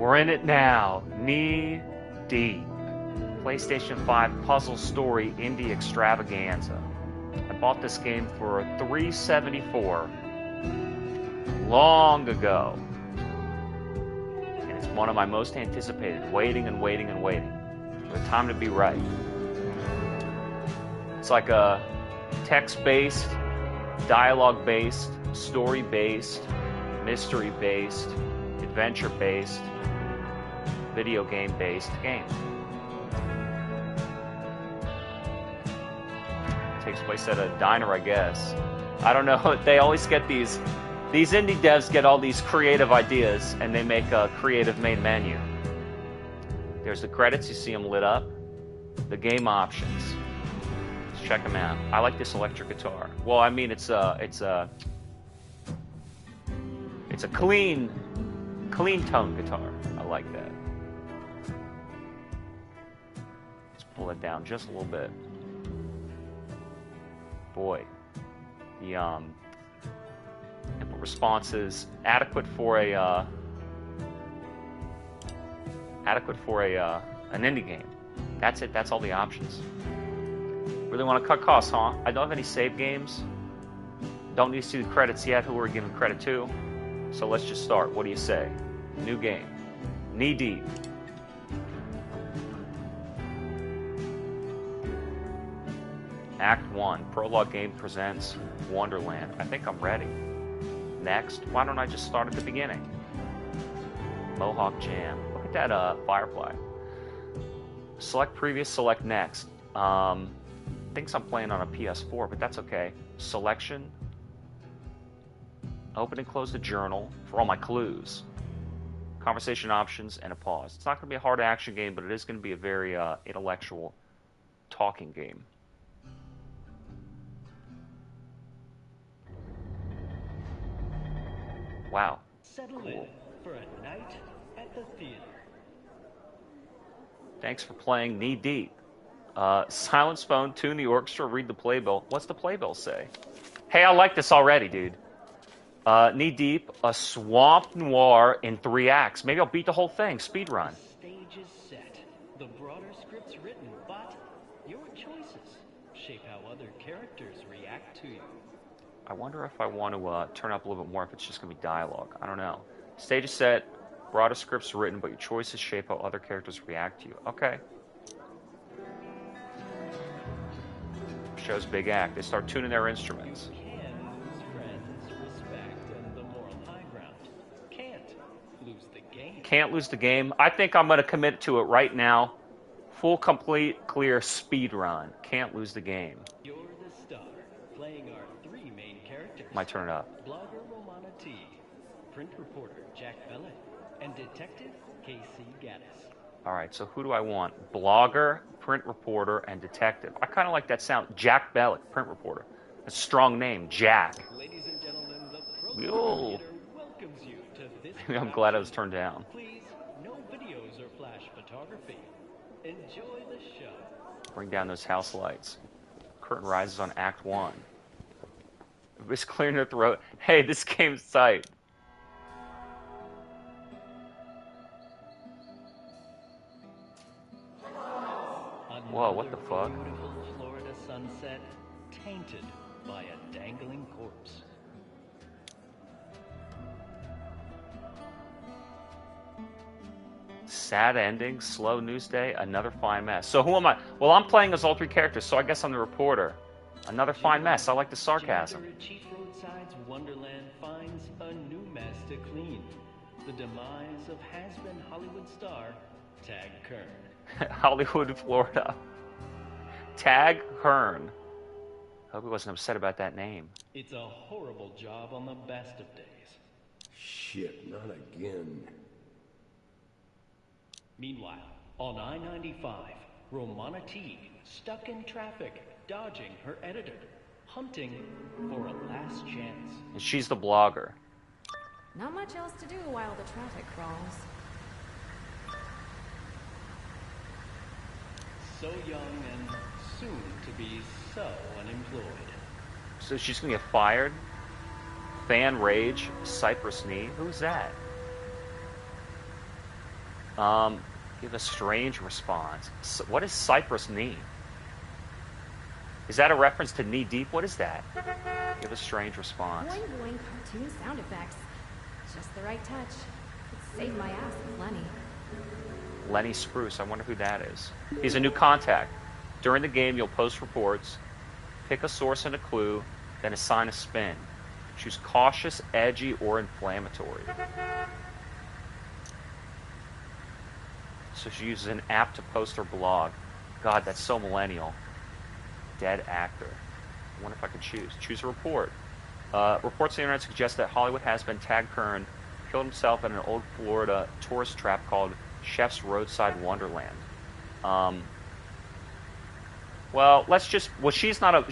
We're in it now. Knee deep. PlayStation 5 puzzle story indie extravaganza. I bought this game for $374 long ago. And it's one of my most anticipated. Waiting and waiting and waiting. For the time to be right. It's like a text-based, dialogue-based, story-based, mystery-based, adventure-based, video game-based game. Takes place at a diner, I guess. I don't know. They always get these indie devs get all these creative ideas, and they make a creative main menu. There's the credits. You see them lit up. The game options. Let's check them out. I like this electric guitar. Well, I mean, it's a clean tone guitar. I like that. Let's pull it down just a little bit. Boy, the input response is adequate for an indie game. That's it. That's all the options. Really want to cut costs, huh? I don't have any save games. Don't need to see the credits yet. Who we're giving credit to? So let's just start. What do you say? New game. Knee deep. Act 1. Prologue game presents Wonderland. I think I'm ready. Next. Why don't I just start at the beginning? Mohawk Jam. Look at that Firefly. Select previous, select next. Thinks I'm playing on a PS4, but that's okay. Selection. Open and close the journal for all my clues. Conversation options and a pause. It's not going to be a hard action game, but it is going to be a very intellectual talking game. Wow. Settle in for a night at the theater. Thanks for playing Knee Deep. Silence phone, tune the orchestra, read the playbill. What's the playbill say? Hey, I like this already, dude. Knee Deep, a swamp noir in 3 acts. Maybe I'll beat the whole thing. Speed run. The stage is set. The broader script's written, but your choices shape how other characters react to you. I wonder if I want to turn up a little bit more if it's just going to be dialogue. I don't know. Stage is set, broader script's written, but your choices shape how other characters react to you. Okay. Show's big act. They start tuning their instruments. You can lose friends, respect, and the moral high ground. Can't lose the game. Can't lose the game. I think I'm going to commit to it right now. Full, complete, clear speed run. Can't lose the game. You're the star, playing our 3 main characters. Might turn it up. Blogger Romana T, print reporter Jack Bellick, and detective Casey Gaddis. All right, so who do I want? Blogger, print reporter, and detective. I kind of like that sound. Jack Bellick, print reporter. A strong name, Jack. Ladies and gentlemen, the Yo. Theater welcomes you to this. I'm glad I was turned down. Please, no videos or flash photography. Enjoy the show. Bring down those house lights. Curtain rises on Act 1. Everybody's clearing their throat. Hey, this game's tight. Whoa, what the fuck? Beautiful Florida sunset, tainted by a dangling corpse. Sad ending, slow news day, another fine mess. So who am I? Well, I'm playing as all 3 characters, so I guess I'm the reporter. Another fine mess. I like the sarcasm. Chief Roadside's Wonderland finds a new mess to clean. The demise of has-been Hollywood star Tag Kern. Hollywood, Florida. Tag Kern. Hope he wasn't upset about that name. It's a horrible job on the best of days. Shit, not again. Meanwhile, on I-95, Romana T, stuck in traffic, dodging her editor, hunting for a last chance. And she's the blogger. Not much else to do while the traffic crawls. So young and soon to be so unemployed. So she's gonna get fired? Fan Rage, Cypress Knee. Who's that? Give a strange response. What is Cypress Knee? Is that a reference to Knee Deep? What is that? Give a strange response. Boing boing cartoon sound effects. Just the right touch. It saved my ass with Lenny. Lenny Spruce. I wonder who that is. He's a new contact. During the game, you'll post reports, pick a source and a clue, then assign a spin. Choose cautious, edgy, or inflammatory. So she uses an app to post her blog. God, that's so millennial. Dead actor. I wonder if I could choose. Choose a report. Reports on the internet suggest that Hollywood has been Tad Kern killed himself in an old Florida tourist trap called Chef's Roadside Wonderland. Well, let's just. Well, she's not a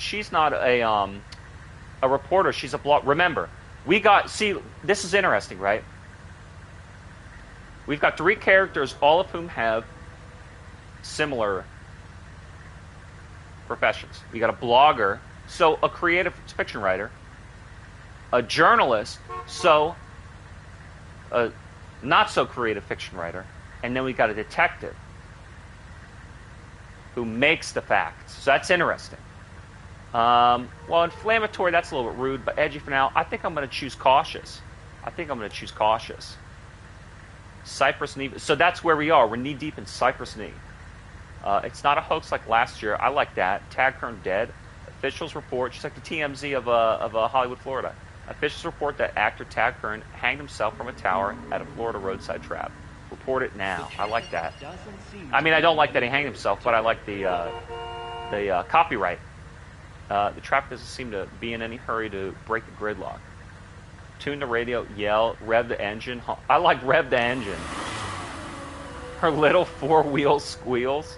reporter. She's a blog. Remember, we got. See, this is interesting, right? We've got 3 characters, all of whom have similar professions. We got a blogger, so a creative fiction writer, a journalist, so a not so creative fiction writer, and then we got a detective who makes the facts. So that's interesting. Well, inflammatory, that's a little bit rude, but edgy for now. I think I'm going to choose cautious. Cypress Knee. So that's where we are. We're knee deep in Cypress Knee. It's not a hoax like last year. I like that. Tad Kern dead. Officials report, just like the TMZ of Hollywood, Florida. Officials report that actor Tad Kern hanged himself from a tower at a Florida roadside trap. Report it now. I like that. I mean, I don't like that he hanged himself, but I like the copyright. The trap doesn't seem to be in any hurry to break the gridlock. Tune the radio, yell, rev the engine. I like rev the engine. Her little 4-wheel squeals.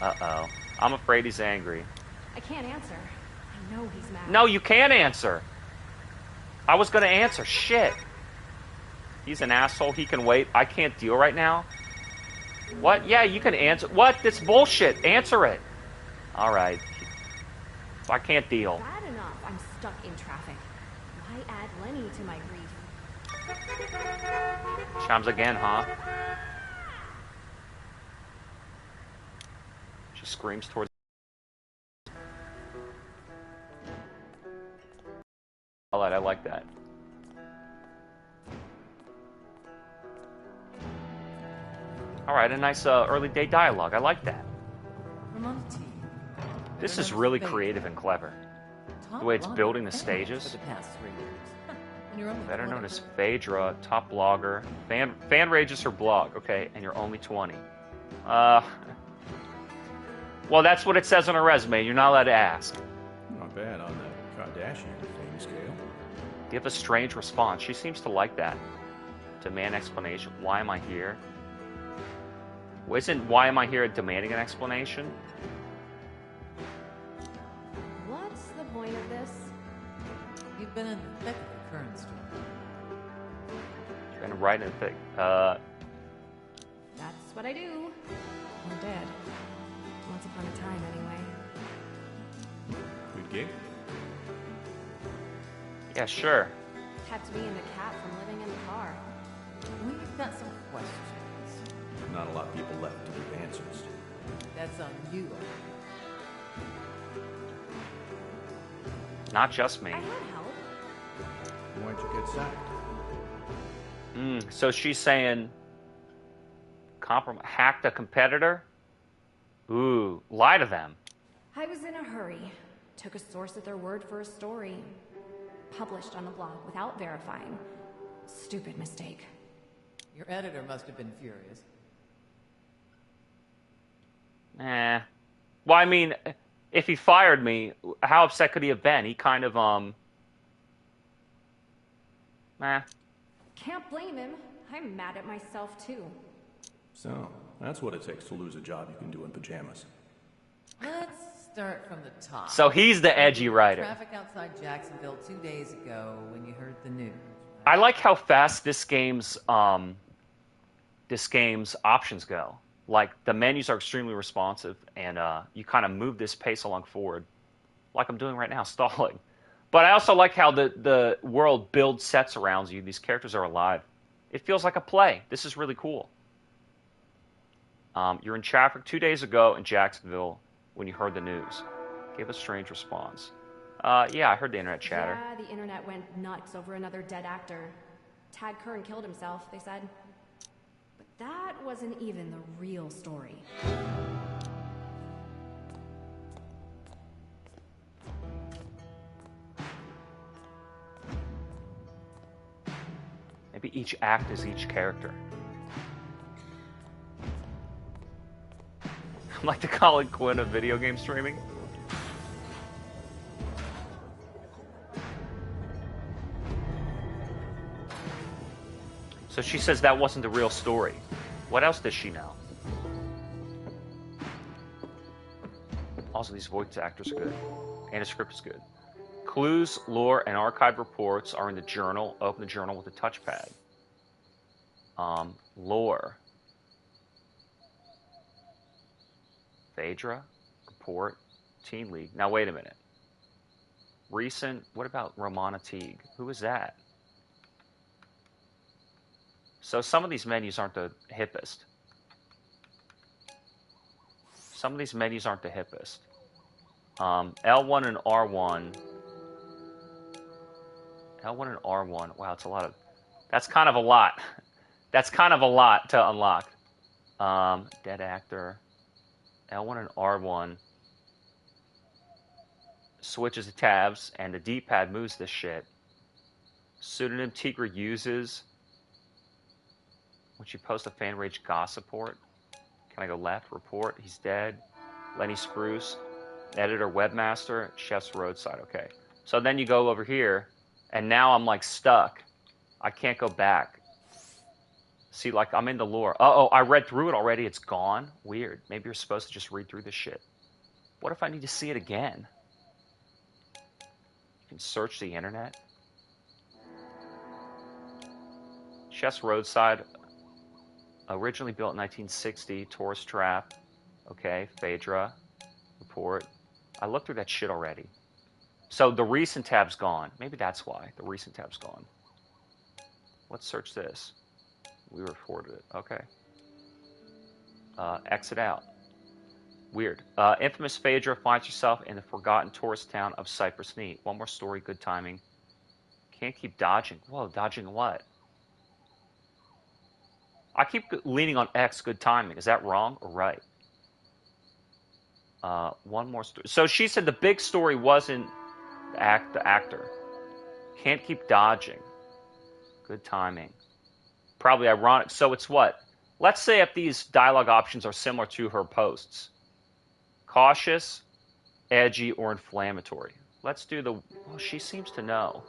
Uh-oh. I'm afraid he's angry. I can't answer. I know he's mad. No, you can't answer. I was going to answer. Shit. He's an asshole. He can wait. I can't deal right now. What? Yeah, you can answer. What? That's bullshit. Answer it. All right. I can't deal. Bad enough. I'm stuck in traffic. Why add Lenny to my grief? Chimes again, huh? She screams towards. I like that. All right, a nice early day dialogue. I like that. This is really creative and clever. The way it's building the stages. Better known as Phaedra, top blogger. Fan Rage is her blog. Okay, and you're only 20. Well, that's what it says on her resume. You're not allowed to ask. Not bad on the Kardashian fame scale. Give a strange response. She seems to like that. Demand explanation. Why am I here? Well, isn't why am I here demanding an explanation? What's the point of this? You've been in the thick of the current story. Been right in the thick. That's what I do. Or did. Once upon a time, anyway. Good gig? Yeah, sure. Kept me and the cat from living in the car. We've got some questions. Not a lot of people left to give answers. That's on you. Not just me. I had help. Why'd you get sacked? So she's saying hacked a competitor? Ooh, lie to them. I was in a hurry. Took a source at their word for a story. Published on the blog without verifying. Stupid mistake. Your editor must have been furious. Well, I mean, if he fired me, how upset could he have been? He kind of, Can't blame him. I'm mad at myself, too. So, that's what it takes to lose a job you can do in pajamas. Let's start from the top. So he's the edgy writer. Traffic outside Jacksonville 2 days ago when you heard the news. I like how fast this game's options go. Like, the menus are extremely responsive, and you kind of move this pace along forward, like I'm doing right now, stalling. But I also like how the world builds sets around you. These characters are alive. It feels like a play. This is really cool. You're in traffic 2 days ago in Jacksonville when you heard the news. Gave a strange response. Yeah, I heard the internet chatter. Yeah, the internet went nuts over another dead actor. Tad Kern killed himself, they said. But that wasn't even the real story. Maybe each act is each character. I'm like the Colin Quinn of video game streaming. So she says that wasn't the real story. What else does she know? Also, these voice actors are good. And the script is good. Clues, lore, and archived reports are in the journal. Open the journal with a touchpad. Lore. Phaedra, report, Teen League. Now, wait a minute. Recent, what about Romana Teague? Who is that? So some of these menus aren't the hippest. Some of these menus aren't the hippest. L1 and R1. L1 and R1. Wow, it's a lot of... That's kind of a lot. That's kind of a lot to unlock. Dead actor. L1 and R1. Switches the tabs, and the D-pad moves this shit. Pseudonym Tigra uses... When she posts a fan rage gossip report. Can I go left? Report. He's dead. Lenny Spruce. Editor, webmaster. Chef's Roadside. Okay. So then you go over here. And now I'm like stuck. I can't go back. See, like I'm in the lore. Uh-oh, I read through it already. It's gone. Weird. Maybe you're supposed to just read through this shit. What if I need to see it again? You can search the internet. Chef's Roadside. Originally built in 1960. Tourist Trap. Okay. Phaedra. Report. I looked through that shit already. So the recent tab's gone. Maybe that's why. The recent tab's gone. Let's search this. We reported it. Okay. Exit out. Weird. Infamous Phaedra finds herself in the forgotten tourist town of Cypress Neat. One more story. Good timing. Can't keep dodging. Whoa, dodging what? I keep leaning on X, good timing. Is that wrong or right? One more story. So she said the big story wasn't the actor. Can't keep dodging. Good timing. Probably ironic. So it's what? Let's say if these dialogue options are similar to her posts. Cautious, edgy, or inflammatory. Let's do the... Well, she seems to know.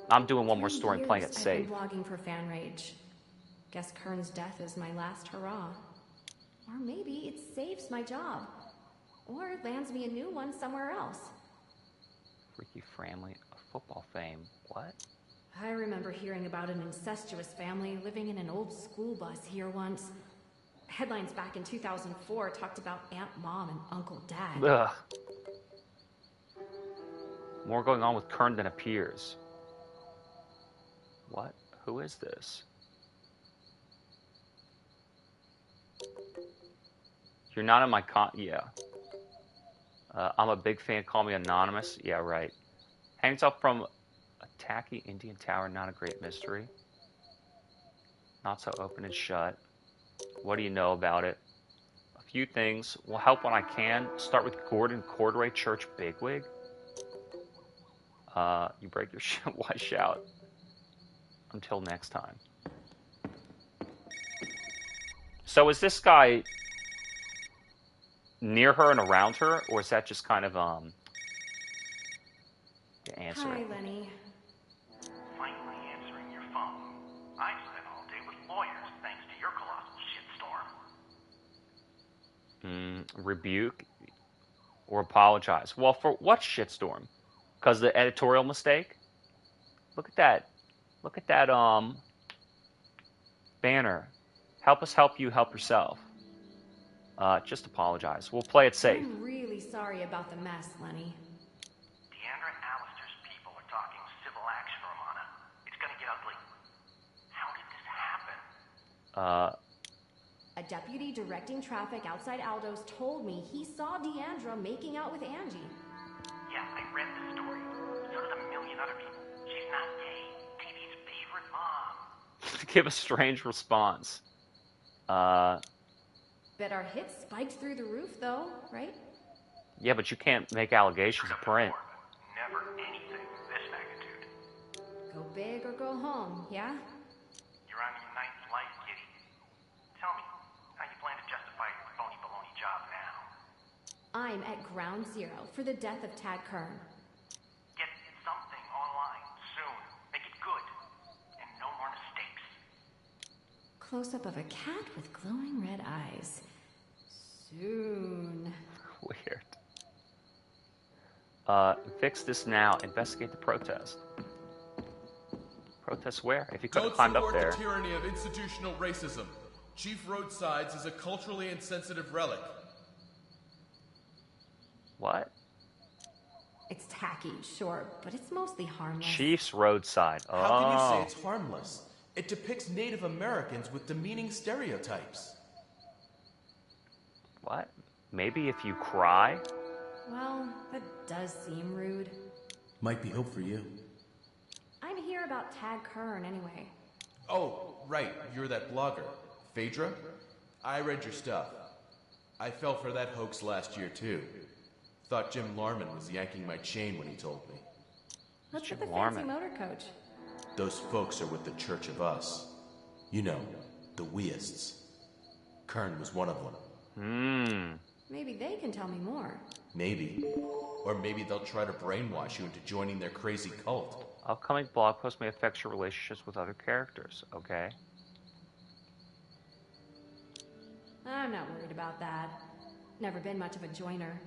I'm doing one more story and playing it safe. I've been blogging for Fan Rage. Guess Kern's death is my last hurrah. Or maybe it saves my job. Or it lands me a new one somewhere else. Freaky family of football fame. What? I remember hearing about an incestuous family living in an old school bus here once. Headlines back in 2004 talked about Aunt Mom and Uncle Dad. Ugh. More going on with Kern than appears. What? Who is this? You're not in my yeah. I'm a big fan. Call me anonymous. Yeah, right. Hangs up from a tacky Indian tower. Not a great mystery. Not so open and shut. What do you know about it? A few things. Will help when I can. Start with Gordon Cordray, church bigwig. You break your shit. Why shout? Until next time. So is this guy near her and around her, or is that just kind of the answer? Hi, Lenny. Finally answering your phone. I spent all day with lawyers thanks to your colossal shitstorm. Rebuke or apologize. Well, for what shitstorm? Because the editorial mistake? Look at that. Look at that banner. Help us help you help yourself. Just apologize. We'll play it safe. I'm really sorry about the mess, Lenny. Deandra Allister's people are talking civil action, Romana. It's gonna get ugly. How A deputy directing traffic outside Aldo's told me he saw Deandra making out with Angie. Yeah, I read the story. So did a million other people. She's not gay. TV's favorite mom. Give a strange response. Bet our hits spiked through the roof, though, right? Yeah, but you can't make allegations of print. Never anything this magnitude. Go big or go home, yeah? You're on your ninth life, kitty. Tell me, how you plan to justify your phony baloney job now? I'm at ground zero for the death of Tad Kern. Get something online soon. Make it good. And no more mistakes. Close-up of a cat with glowing red eyes. Soon. Weird. Fix this now. Investigate the protest. Protest where? If you could have climbed up there. Don't support the tyranny of institutional racism. Chief Roadsides is a culturally insensitive relic. What? It's tacky, sure, but it's mostly harmless. Chief's Roadside. Oh. How can you say it's harmless? It depicts Native Americans with demeaning stereotypes. What? Maybe if you cry? Well, that does seem rude. Might be hope for you. I'm here about Tad Kern anyway. Oh, right, you're that blogger. Phaedra? I read your stuff. I fell for that hoax last year, too. Thought Jim Larman was yanking my chain when he told me. What's Jim with the Larman? fancy motor coach? Those folks are with the Church of Us. You know, the Weists. Kern was one of them. Maybe they can tell me more. Maybe. Or maybe they'll try to brainwash you into joining their crazy cult. Upcoming blog post may affect your relationships with other characters, okay? I'm not worried about that. Never been much of a joiner.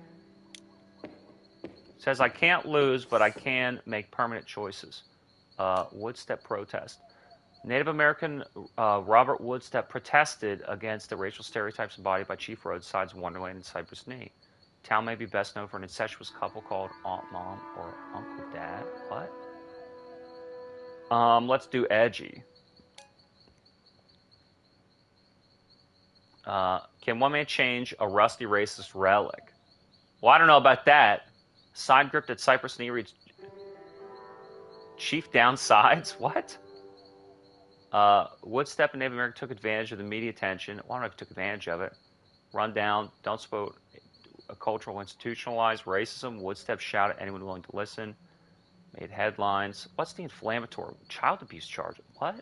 Says I can't lose, but I can make permanent choices. Woodstep protest. Native American Robert Woodstep protested against the racial stereotypes embodied by Chief Roadside's Wonderland in Cypress Knee. Town may be best known for an incestuous couple called Aunt Mom or Uncle Dad. What? Let's do edgy. Can one man change a rusty racist relic? Well, I don't know about that. Side grip at Cypress Knee reads Chief downsides? What? Woodstep and Native American took advantage of the media attention. Well, I don't know if he took advantage of it. Run down, don't support a cultural institutionalized racism. Woodstep shout at anyone willing to listen. Made headlines. What's the inflammatory? Child abuse charge. What?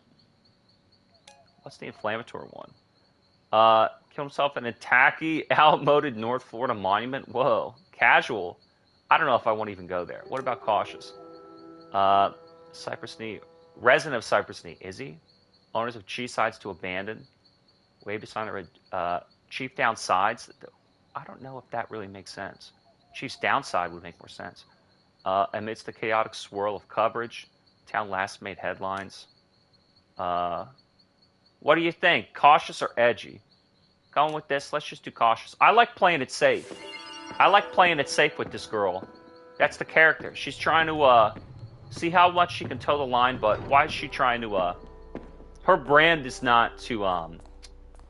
What's the inflammatory one? Killed himself in a tacky, outmoded North Florida monument. Whoa. Casual. I don't know if I want to even go there. What about cautious? Cypress Knee. Resident of Cypress Knee. Is he? Owners of Cheesides to abandon. Way beside Chief downsides. I don't know if that really makes sense. Chief's downside would make more sense. Amidst the chaotic swirl of coverage, town last made headlines. What do you think? Cautious or edgy? Going with this, let's just do cautious. I like playing it safe. I like playing it safe with this girl. That's the character. She's trying to see how much she can toe the line, but why is she trying to her brand is not to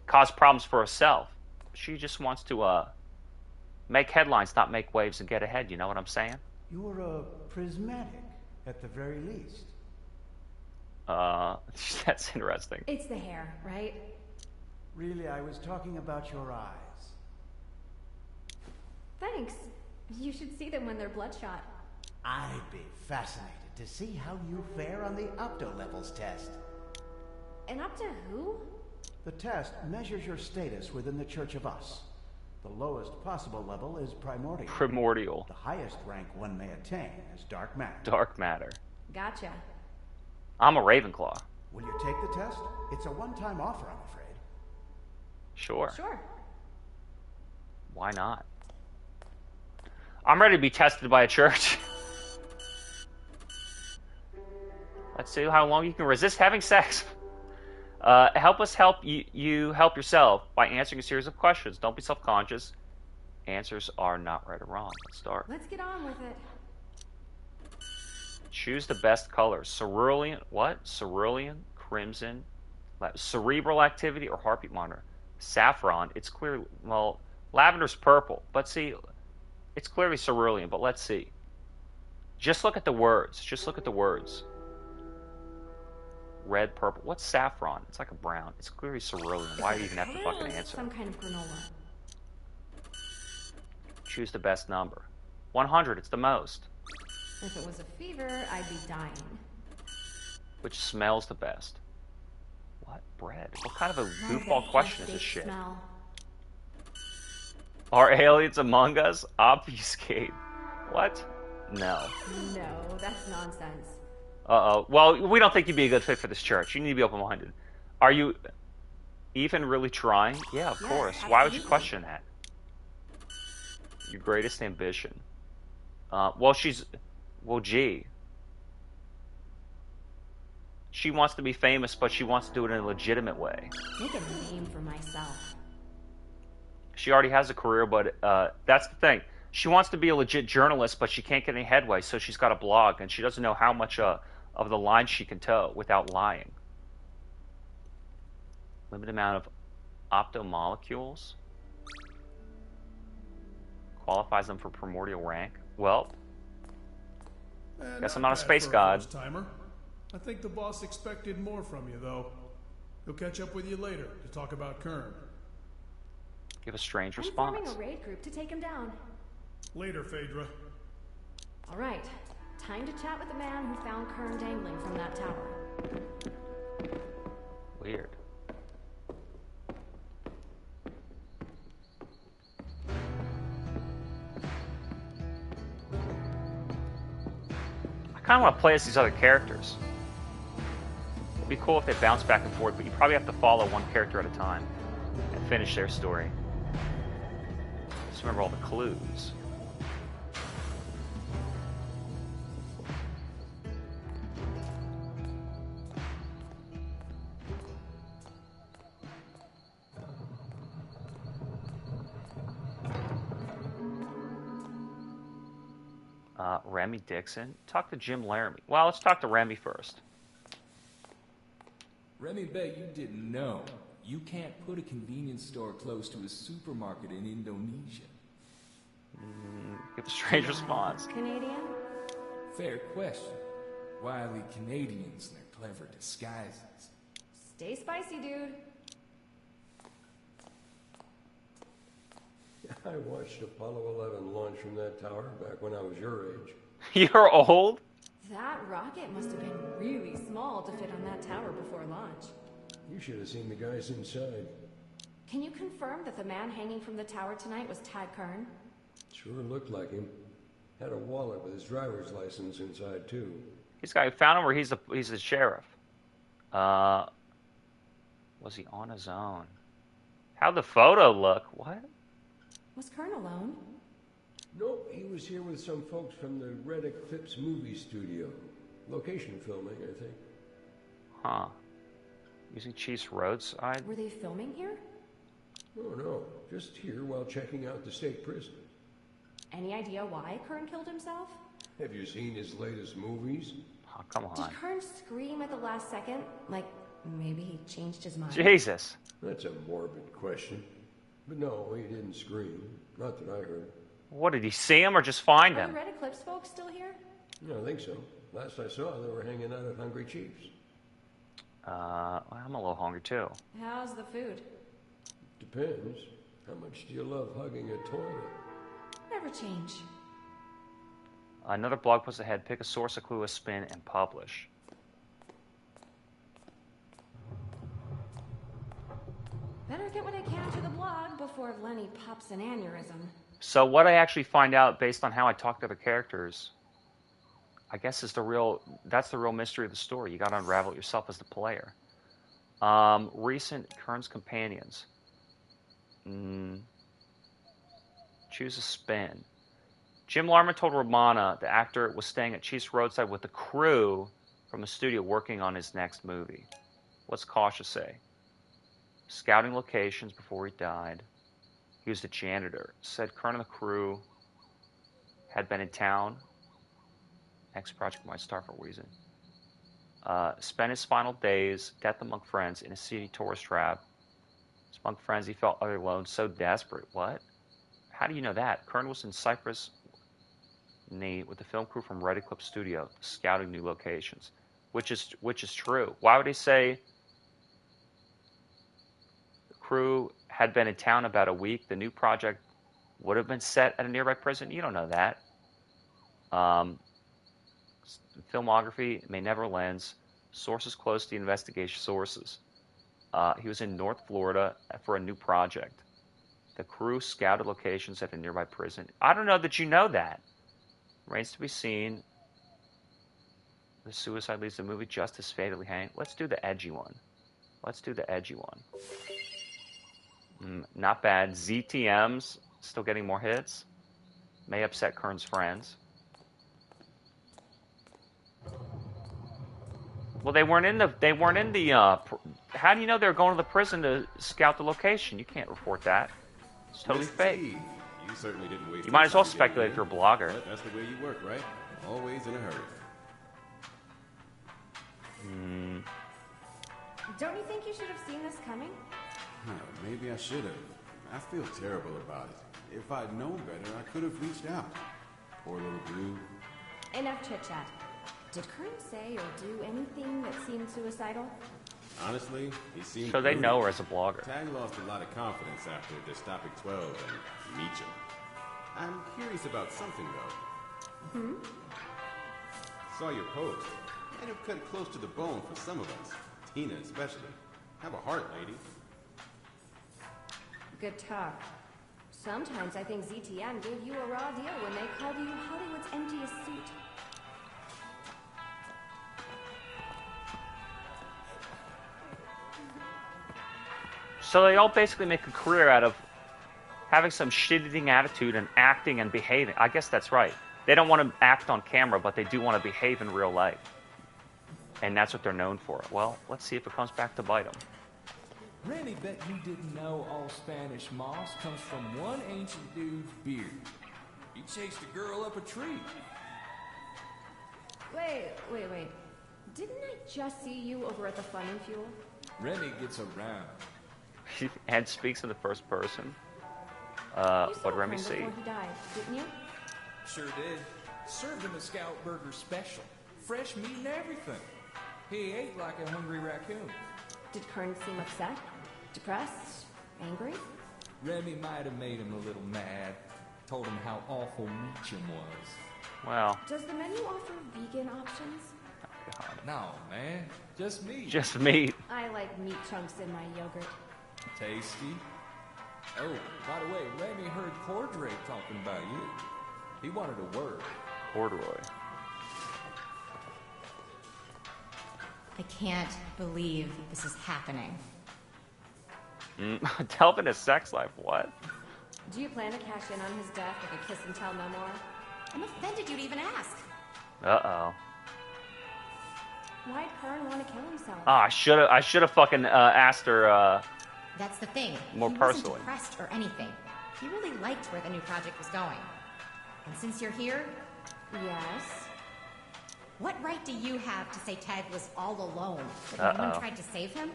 cause problems for herself. She just wants to make headlines, not make waves and get ahead, you know what I'm saying? You're prismatic, at the very least. That's interesting. It's the hair, right? Really, I was talking about your eyes. Thanks. You should see them when they're bloodshot. I'd be fascinated to see how you fare on the Opto Levels test. And up to who? The test measures your status within the Church of Us. The lowest possible level is Primordial. Primordial. The highest rank one may attain is Dark Matter. Dark Matter. Gotcha. I'm a Ravenclaw. Will you take the test? It's a one-time offer, I'm afraid. Sure. Sure. Why not? I'm ready to be tested by a church. Let's see how long you can resist having sex. Help us help you help yourself by answering a series of questions. Don't be self-conscious. Answers are not right or wrong. Let's start. Let's get on with it. Choose the best colors. Cerulean, what? Cerulean, crimson, Cerebral activity or heartbeat monitor? Saffron, it's clearly, well, lavender's purple. But see, it's clearly cerulean, but let's see. Just look at the words. Just look at the words. Red, purple. What's saffron? It's like a brown. It's clearly cerulean. Why do you even have to fucking answer? Some kind of granola. Choose the best number. 100, it's the most. If it was a fever, I'd be dying. Which smells the best? What? Bread? What kind of a Why goofball the question heck is this they shit? smell? Are aliens among us? Obfuscate. What? No. No, that's nonsense. Uh-oh. Well, we don't think you'd be a good fit for this church. You need to be open-minded. Are you even really trying? Yeah, of Yes, course. Why would you absolutely. question that? Your greatest ambition. Well, gee. She wants to be famous, but she wants to do it in a legitimate way. Make a name for myself. She already has a career, but that's the thing. She wants to be a legit journalist, but she can't get any headway, so she's got a blog, and she doesn't know how much of the line she can toe without lying. Limited amount of optomolecules. Qualifies them for primordial rank. Well, guess I'm not a space god. Timer. I think the boss expected more from you, though. He'll catch up with you later to talk about Kern. Give a strange I'm response. forming a raid group to take him down. Later, Phaedra. All right, time to chat with the man who found Kern dangling from that tower. Weird. I kind of want to play as these other characters. It'd be cool if they bounce back and forth, but you probably have to follow one character at a time and finish their story. Just remember all the clues. Remy Dixon. Talk to Jim Laramie. Well, let's talk to Remy first. Remy bet you didn't know. You can't put a convenience store close to a supermarket in Indonesia. Give a strange response. Canadian? Fair question. Wily Canadians and their clever disguises. Stay spicy, dude. I watched Apollo 11 launch from that tower back when I was your age. You're old? That rocket must have been really small to fit on that tower before launch. You should have seen the guys inside. Can you confirm that the man hanging from the tower tonight was Tad Kern? Sure looked like him. Had a wallet with his driver's license inside, too. He's got found him where he's the sheriff. Was he on his own? How'd the photo look? What? Was Kern alone? Nope, he was here with some folks from the Red Eclipse movie studio. Location filming, I think. Huh. Using Chief's roadside? Were they filming here? Oh, no. Just here while checking out the state prison. Any idea why Kern killed himself? Have you seen his latest movies? Oh, come on. Did Kern scream at the last second? Like, maybe he changed his mind? Jesus. That's a morbid question. But no, he didn't scream. Not that I heard. What, did he see him or just find Are him? the Red Eclipse folks still here? No, I think so. Last I saw, they were hanging out at Hungry Chief's. I'm a little hungry too. How's the food? Depends. How much do you love hugging a toilet? Never change. Another blog post ahead. Pick a source, a clue, a spin, and publish. Better get what I can to the blog before Lenny pops an aneurysm. So what I actually find out based on how I talk to the characters, I guess that's the real mystery of the story. You got to unravel it yourself as the player. Recent Kern's companions. Choose a spin. Jim Larman told Romana the actor was staying at Chief's roadside with the crew from the studio working on his next movie. What's Cautious say? Scouting locations before he died. He was the janitor. Said Kern and the crew had been in town. Next project might start for a reason. Spent his final days, death among friends, in a seedy tourist trap. Among friends, he felt utterly alone, so desperate. What? How do you know that? Kern was in Cyprus with the film crew from Red Eclipse Studio, scouting new locations, which is true. Why would he say the crew had been in town about a week? The new project would have been set at a nearby prison. You don't know that. Filmography, May Never Lens, sources close to the investigation sources. He was in North Florida for a new project. The crew scouted locations at a nearby prison. I don't know that you know that. Remains to be seen. The suicide leads the movie Justice Fatally Hanged. Let's do the edgy one. Not bad. ZTM's still getting more hits. May upset Kern's friends. Well, they weren't in the. How do you know they were going to the prison to scout the location? You can't report that. It's totally fake. You certainly didn't waste. You might as well speculate if you're a blogger. But that's the way you work, right? Always in a hurry. Don't you think you should have seen this coming? Maybe I should have. I feel terrible about it. If I'd known better, I could have reached out. Poor little dude. Enough chit-chat. Did Kern say or do anything that seemed suicidal? Honestly, he seemed So they know her as a blogger. Tag lost a lot of confidence after Dystopic 12 and Meacham. I'm curious about something, though. Saw your post. Might have cut close to the bone for some of us. Tina especially. Have a heart, lady. Good talk. Sometimes I think ZTM gave you a raw deal when they called you Hollywood's emptiest suit. So they all basically make a career out of having some shit-eating attitude and acting and behaving. I guess that's right. They don't want to act on camera, but they do want to behave in real life. And that's what they're known for. Well, let's see if it comes back to bite them. Remy, bet you didn't know all Spanish moss comes from one ancient dude's beard. He chased a girl up a tree. Wait. Didn't I just see you over at the Fun and Fuel? Remy gets around. And speaks in the first person. What Remy see? Before he died, didn't you? Sure did. Served him a Scout Burger special. Fresh meat and everything. He ate like a hungry raccoon. Did Kern seem upset? Depressed? Angry? Remy might have made him a little mad. Told him how awful Meacham was. Well. Does the menu offer vegan options? Oh, God. No, man. Just meat. Just meat. I like meat chunks in my yogurt. Tasty. Oh, by the way, Remy heard Cordray talking about you. He wanted a word. Corduroy. I can't believe this is happening. Delve into sex life, what? Do you plan to cash in on his death with a kiss and tell memoir? I'm offended you'd even ask. Uh-oh. Why'd Kern want to kill himself? Oh, I should have fucking asked her, That's the thing. More he personally. wasn't depressed or anything. He really liked where the new project was going. And since you're here... Yes? What right do you have to say Tag was all alone? That no one tried to save him?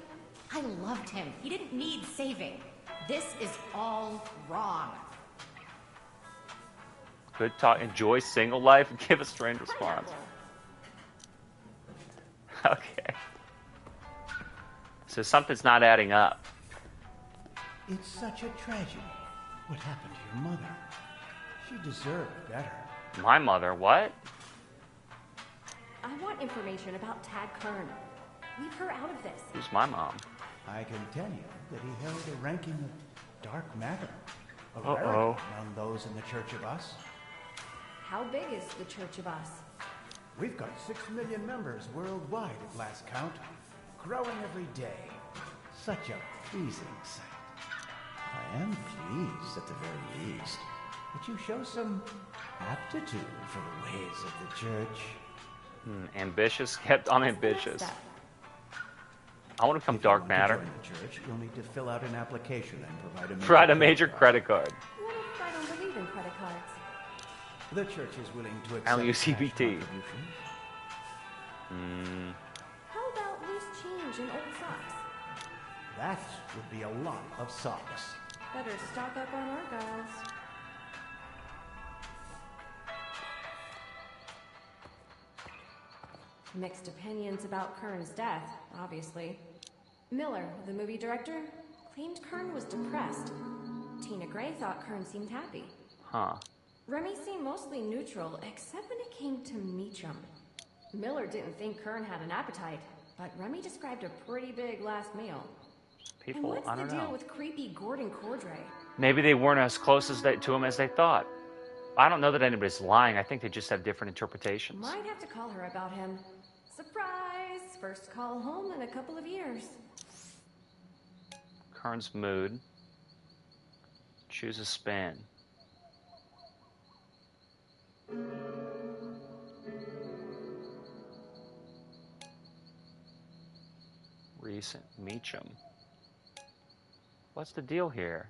I loved him. He didn't need saving. This is all wrong. Good talk. Enjoy single life and give a strange response. Okay. So something's not adding up. It's such a tragedy. What happened to your mother? She deserved better. My mother, what? I want information about Tad Kern. Leave her out of this. Who's my mom? I can tell you that he held a ranking of dark matter. A rarity among those in the Church of Us. How big is the Church of Us? We've got 6 million members worldwide at last count. Growing every day. Such a pleasing sight. I am pleased at the very least that you show some aptitude for the ways of the Church. Ambitious, kept unambitious. I want to become dark matter. To join the Church, you'll need to fill out an application and provide a major credit card. What if I don't believe in credit cards? The Church is willing to accept I don't use CBT. contributions. huge in old socks. That would be a lot of socks. Better stock up on Argyles. Mixed opinions about Kern's death, obviously. Miller, the movie director, claimed Kern was depressed. Tina Gray thought Kern seemed happy. Huh. Remy seemed mostly neutral, except when it came to Meacham. Miller didn't think Kern had an appetite, but Remy described a pretty big last meal. People, and what's I don't the deal know. with creepy Gordon Cordray? Maybe they weren't as close to him as they thought. I don't know that anybody's lying. I think they just have different interpretations. Might have to call her about him. Surprise! First call home in a couple of years. Kern's mood. Choose a spin. Recent Meacham. What's the deal here?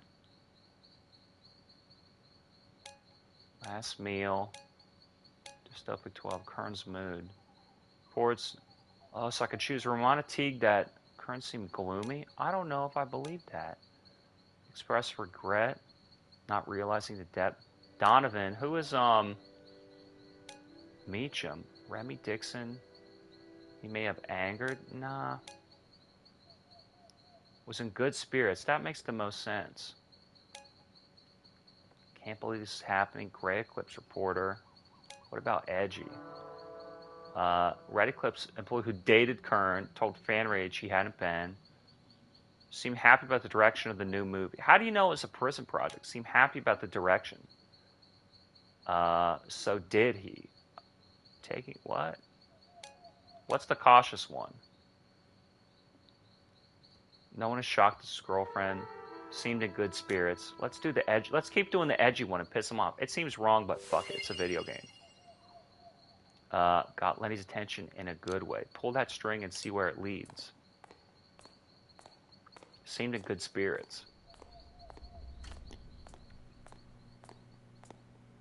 Last meal. Just up with 12. Kern's mood. Forwards. Oh, so I could choose Romana Teague that Kern seemed gloomy. I don't know if I believe that. Express regret. Not realizing the depth. Donovan. Who is, Meacham? Remy Dixon. He may have angered. Nah. Was in good spirits. That makes the most sense. Can't believe this is happening. Gray Eclipse reporter. What about Edgy? Red Eclipse employee who dated Kern told Fan Rage he hadn't been. Seemed happy about the direction of the new movie. How do you know it's a prison project? Seemed happy about the direction. So did he? Taking what? What's the cautious one? No one is shocked his girlfriend. Seemed in good spirits. Let's do the edge. Let's keep doing the edgy one and piss him off. It seems wrong, but fuck it. It's a video game. Got Lenny's attention in a good way. Pull that string and see where it leads. Seemed in good spirits.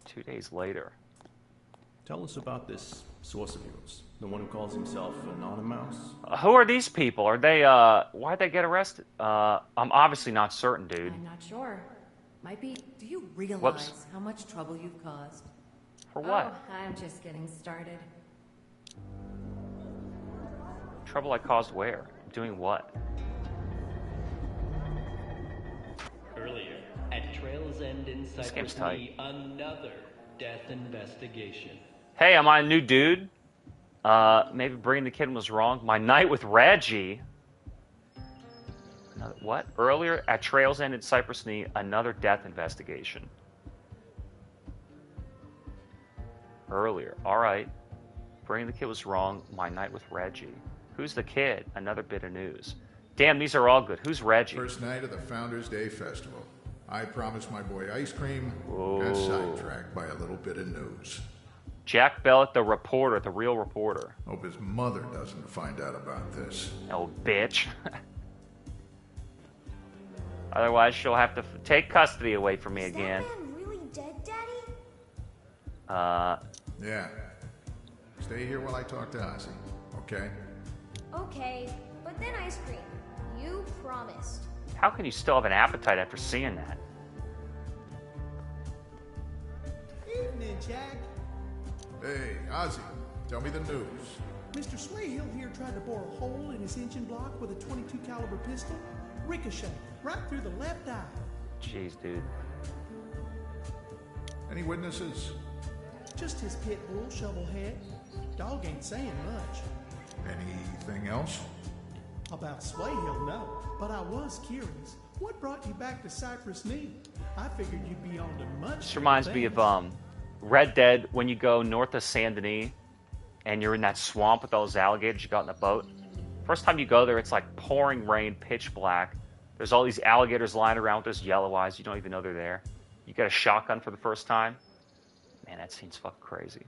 2 days later. Tell us about this source of yours. The one who calls himself Anonymous? Who are these people? Are they, why'd they get arrested? I'm obviously not certain, dude. I'm not sure. Might be. Do you realize Whoops. how much trouble you've caused? For what? Oh, I'm just getting started. Trouble I caused where? Doing what? Earlier, at Trail's End in This game's Cypress tight. Knee, another death investigation. Hey, am I a new dude? Maybe bringing the kid was wrong. My night with Reggie. What? Earlier, at Trail's End in Cypress Knee, another death investigation. Earlier. Alright. Bringing the kid was wrong. My night with Reggie. Who's the kid? Another bit of news. Damn, these are all good. Who's Reggie? First night of the Founders Day Festival. I promised my boy ice cream. Whoa. Got sidetracked by a little bit of news. Jack Bellick, the reporter, the real reporter. Hope his mother doesn't find out about this. Oh, bitch. Otherwise, she'll have to take custody away from me again. Is that man really dead, Daddy? Yeah. Stay here while I talk to Ozzy, okay? Okay, but then ice cream. You promised. How can you still have an appetite after seeing that? Evening, Jack. Hey, Ozzy, tell me the news. Mr. Swayhill here tried to bore a hole in his engine block with a .22 caliber pistol. Ricochet, right through the left eye. Jeez, dude. Any witnesses? Just his pit bull, Shovelhead. Dog ain't saying much. Anything else? About Swayhill, no. But I was curious. What brought you back to Cypress Knee? I figured you'd be on to much. This reminds me of Red Dead, when you go north of Saint Denis and you're in that swamp with all those alligators you got in the boat. First time you go there, it's like pouring rain, pitch black. There's all these alligators lying around with those yellow eyes. You don't even know they're there. You get a shotgun for the first time. Man, that scene's fucking crazy.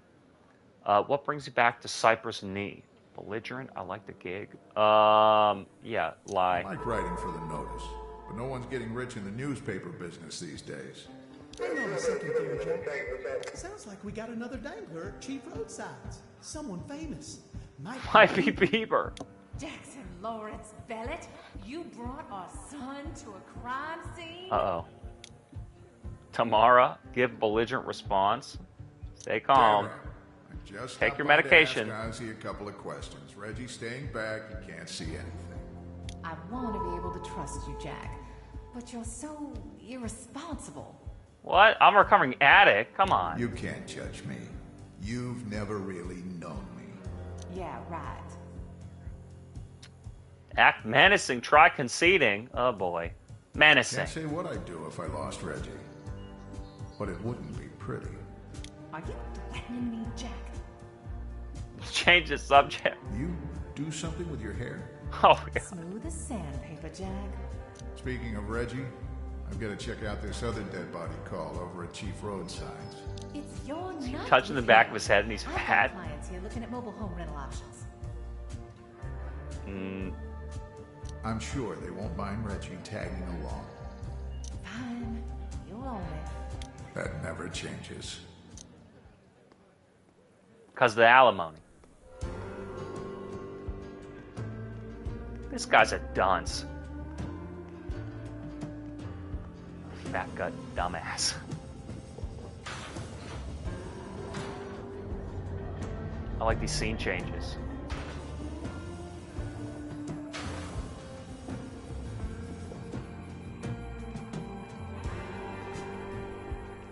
What brings you back to Cypress Knee? Belligerent? I like the gig. Yeah, lie. I like writing for the notice, but no one's getting rich in the newspaper business these days. Hang on a second there, Jack. Sounds like we got another dangler at Chief Roadsides. Someone famous. Might be Bieber. Jackson Lawrence Bellet, you brought our son to a crime scene? Uh-oh. Tamara, give belligerent response. Stay calm. Tara, I just Take your stopped by medication. to ask Ozzy a couple of questions. Reggie's staying back. He can't see anything. I want to be able to trust you, Jack, but you're so irresponsible. What? I'm a recovering addict. Come on. You can't judge me. You've never really known me. Yeah, right. Act menacing. Try conceding. Oh, boy. Menacing. Can't say what I'd do if I lost Reggie. But it wouldn't be pretty. Are you threatening me, Jack? Change the subject. You do something with your hair? Oh, yeah. Smooth as sandpaper, Jack. Speaking of Reggie, I've got to check out this other dead body call over at Chief Roadsides. It's your night. Touching the back of his head and he's I've fat. got clients here looking at mobile home rental options. I'm sure they won't mind Reggie tagging along. Fine. You'll own it. That never changes. Because of the alimony. This guy's a dunce. Fat gut dumbass. I like these scene changes.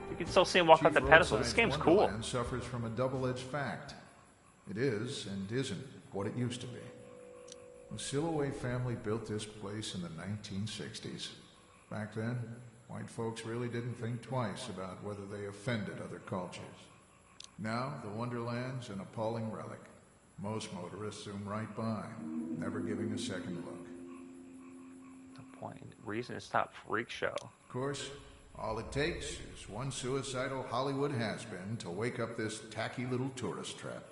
You can still see him walk up the pedestal. This game's cool. Wonderland suffers from a double-edged fact. It is and isn't what it used to be. The Silloway family built this place in the 1960s. Back then, white folks really didn't think twice about whether they offended other cultures. Now, the Wonderland's an appalling relic. Most motorists zoom right by, never giving a second look. The point. Reason to stop freak show. Of course, all it takes is one suicidal Hollywood has-been to wake up this tacky little tourist trap.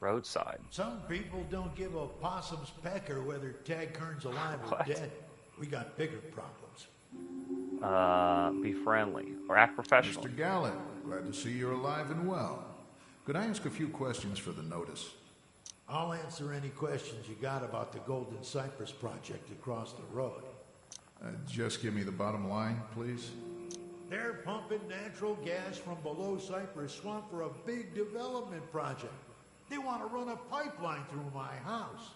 Roadside. Some people don't give a possum's pecker whether Tag Kern's alive or What? dead. We got bigger problems. Be friendly or act professional. Mr. Gallant, glad to see you're alive and well. Could I ask a few questions for the notice? I'll answer any questions you got about the Golden Cypress project across the road. Just give me the bottom line, please. They're pumping natural gas from below Cypress Swamp for a big development project. They want to run a pipeline through my house.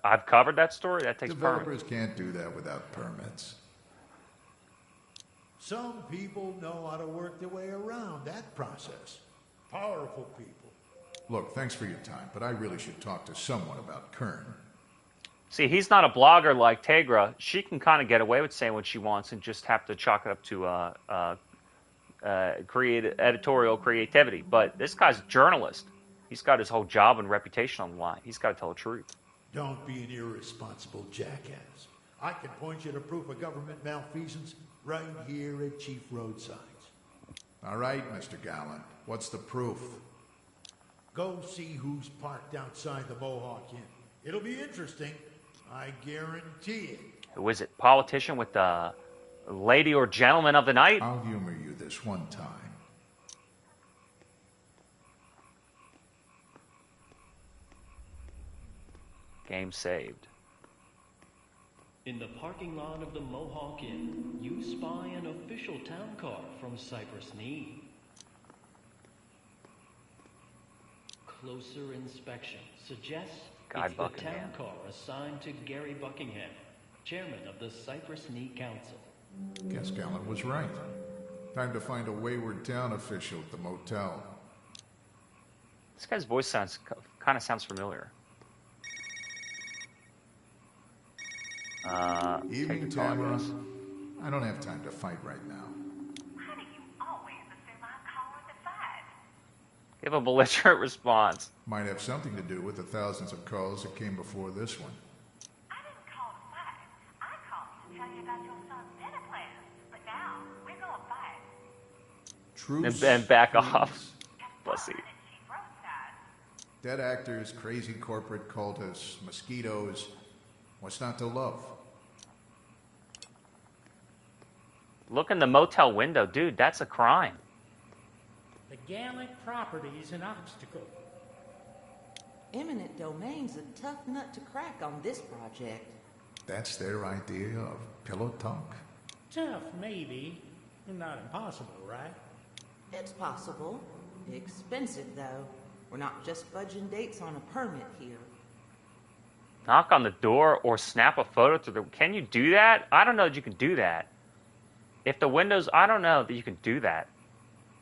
I've covered that story. That takes Developers permits. can't do that without permits. Some people know how to work their way around that process. Powerful people. Look, thanks for your time, but I really should talk to someone about Kern. See, he's not a blogger like Tegra. She can kind of get away with saying what she wants and just have to chalk it up to editorial creativity. But this guy's a journalist. He's got his whole job and reputation on the line. He's got to tell the truth. Don't be an irresponsible jackass. I can point you to proof of government malfeasance right here at Chief Roadsides. All right, Mr. Gallant. What's the proof? Go see who's parked outside the Mohawk Inn. It'll be interesting. I guarantee it. Who is it? Politician with the lady or gentleman of the night? I'll humor you this one time. Game saved. In the parking lot of the Mohawk Inn, you spy an official town car from Cypress Knee. Closer inspection suggests Guy it's the Buckingham. town car assigned to Gary Buckingham, chairman of the Cypress Knee Council. Guess Gallant was right. Time to find a wayward town official at the motel. This guy's voice kind of sounds familiar. Evening, take a call, I Tamara. guess. I don't have time to fight right now. How do you always assume I'm calling to fight? Give a belligerent response. Might have something to do with the thousands of calls that came before this one. I didn't call to fight. I called to tell you about your son's dinner plans. But now, we're going to fight. Truce. And back off. Pussy. Dead actors, crazy corporate cultists, mosquitoes. What's not to love? Look in the motel window. Dude, that's a crime. The Gallant property's an obstacle. Eminent domain's a tough nut to crack on this project. That's their idea of pillow talk? Tough, maybe. Not impossible, right? It's possible. Expensive, though. We're not just fudging dates on a permit here. Knock on the door or snap a photo through the... Can you do that? I don't know that you can do that. If the windows... I don't know that you can do that.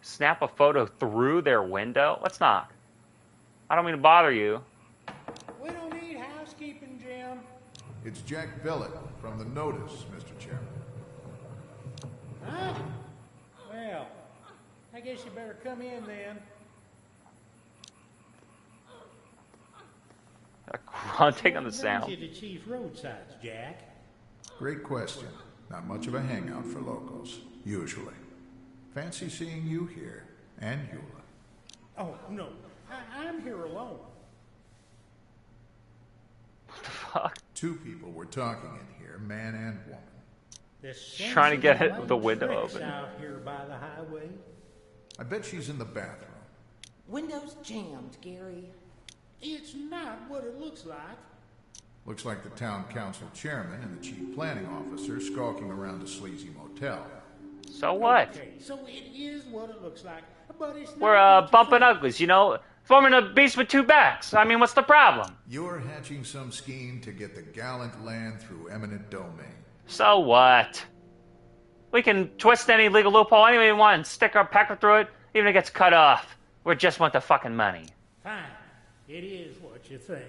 Snap a photo through their window? Let's knock. I don't mean to bother you. We don't need housekeeping, Jim. It's Jack Bellet from the Notice, Mr. Chairman. Huh? Well, I guess you better come in then. Grunting on the sound. What brings you to Chief Roadsides, Jack? Great question. Not much of a hangout for locals, usually. Fancy seeing you here, and Eula. Oh, no. I'm here alone. What the fuck? Two people were talking in here, man and woman. Trying to get the window open. Out here by the highway. I bet she's in the bathroom. Window's jammed, Gary. It's not what it looks like. Looks like the town council chairman and the chief planning officer skulking around a sleazy motel. So what? Okay, so it is what it looks like, but it's not. We're bumping uglies, you know? Forming a beast with two backs. I mean, what's the problem? You're hatching some scheme to get the Gallant land through eminent domain. So what? We can twist any legal loophole any way we want and stick our pecker through it, even if it gets cut off. We just want the fucking money. Fine. It is what you think.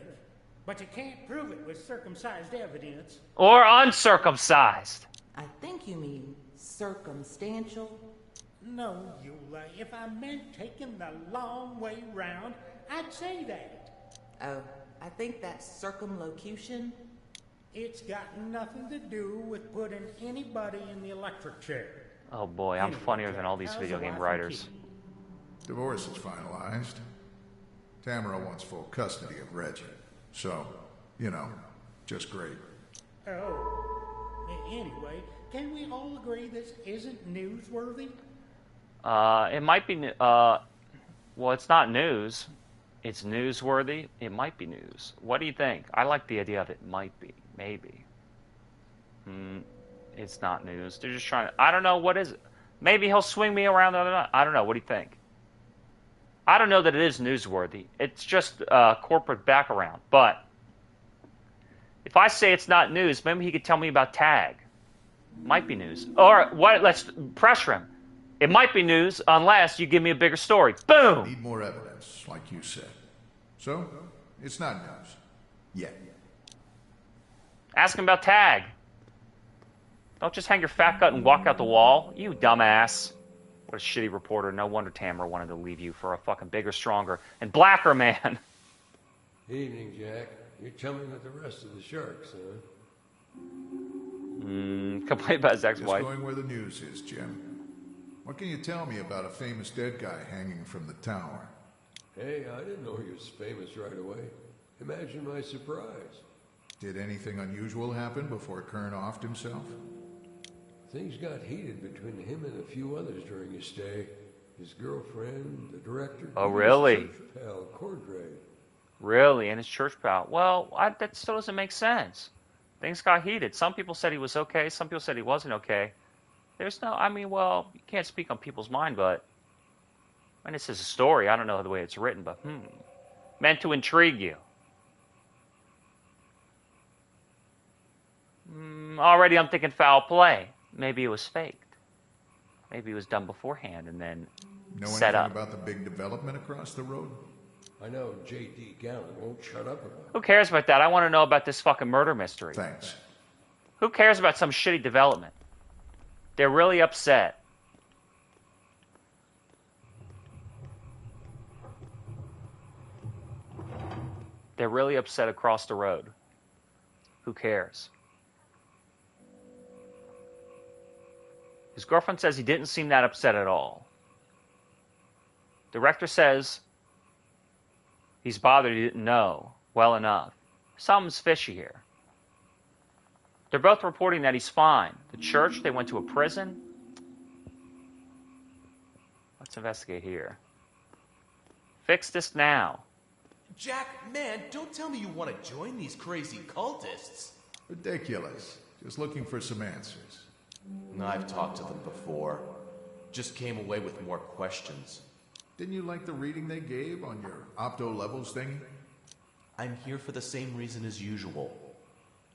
But you can't prove it with circumcised evidence. Or uncircumcised. I think you mean circumstantial. No, Eula. If I meant taking the long way round, I'd say that. Oh, I think that's circumlocution. It's got nothing to do with putting anybody in the electric chair. Oh boy, I'm funnier than all these video game writers. Divorce is finalized. Tamara wants full custody of Reggie. So, you know, just great. Oh. Anyway, can we all agree this isn't newsworthy? It might be, well, it's not news. It's newsworthy. It might be news. What do you think? I like the idea of it might be. Maybe. It's not news. They're just trying to, I don't know, what is it? Maybe he'll swing me around the other night. I don't know. What do you think? I don't know that it is newsworthy. It's just corporate background. But if I say it's not news, maybe he could tell me about Tag. Might be news. Or what? Let's pressure him. It might be news unless you give me a bigger story. Boom! Need more evidence, like you said. So, it's not news. Yet. Ask him about Tag. Don't just hang your fat gut and walk out the wall. You dumbass. What a shitty reporter. No wonder Tamara wanted to leave you for a fucking bigger, stronger, and blacker man. Evening, Jack. You're chumming with the rest of the sharks, huh? Complain about his ex-wife. Just going where the news is, Jim. What can you tell me about a famous dead guy hanging from the tower? Hey, I didn't know he was famous right away. Imagine my surprise. Did anything unusual happen before Kern offed himself? Things got heated between him and a few others during his stay. His girlfriend, the director. Oh, really? His church pal, Cordray. Really? And his church pal? Well, that still doesn't make sense. Things got heated. Some people said he was okay. Some people said he wasn't okay. There's no, I mean, well, you can't speak on people's mind, but when this is a story, I don't know the way it's written, but meant to intrigue you. Already I'm thinking foul play. Maybe it was faked. Maybe it was done beforehand and then set up. Know anything about the big development across the road? I know J.D. Gallant won't shut up about it. Who cares about that? I want to know about this fucking murder mystery. Thanks. Who cares about some shitty development? They're really upset. They're really upset across the road. Who cares? His girlfriend says he didn't seem that upset at all. Director says he's bothered he didn't know well enough. Something's fishy here. They're both reporting that he's fine. The church, they went to a prison. Let's investigate here. Fix this now. Jack, man, don't tell me you want to join these crazy cultists. Ridiculous. Just looking for some answers. I've talked to them before. Just came away with more questions. Didn't you like the reading they gave on your opto levels thingy? I'm here for the same reason as usual.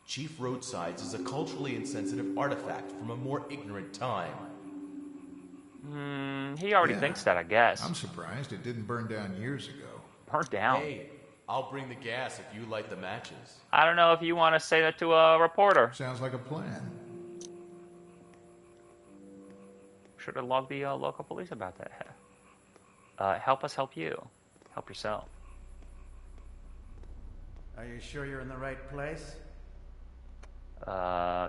Chief Roadsides is a culturally insensitive artifact from a more ignorant time. He already thinks that, I guess. I'm surprised it didn't burn down years ago. Burned down? Hey, I'll bring the gas if you light the matches. I don't know if you want to say that to a reporter. Sounds like a plan. Should have logged the local police about that. Help us help you. Help yourself. Are you sure you're in the right place?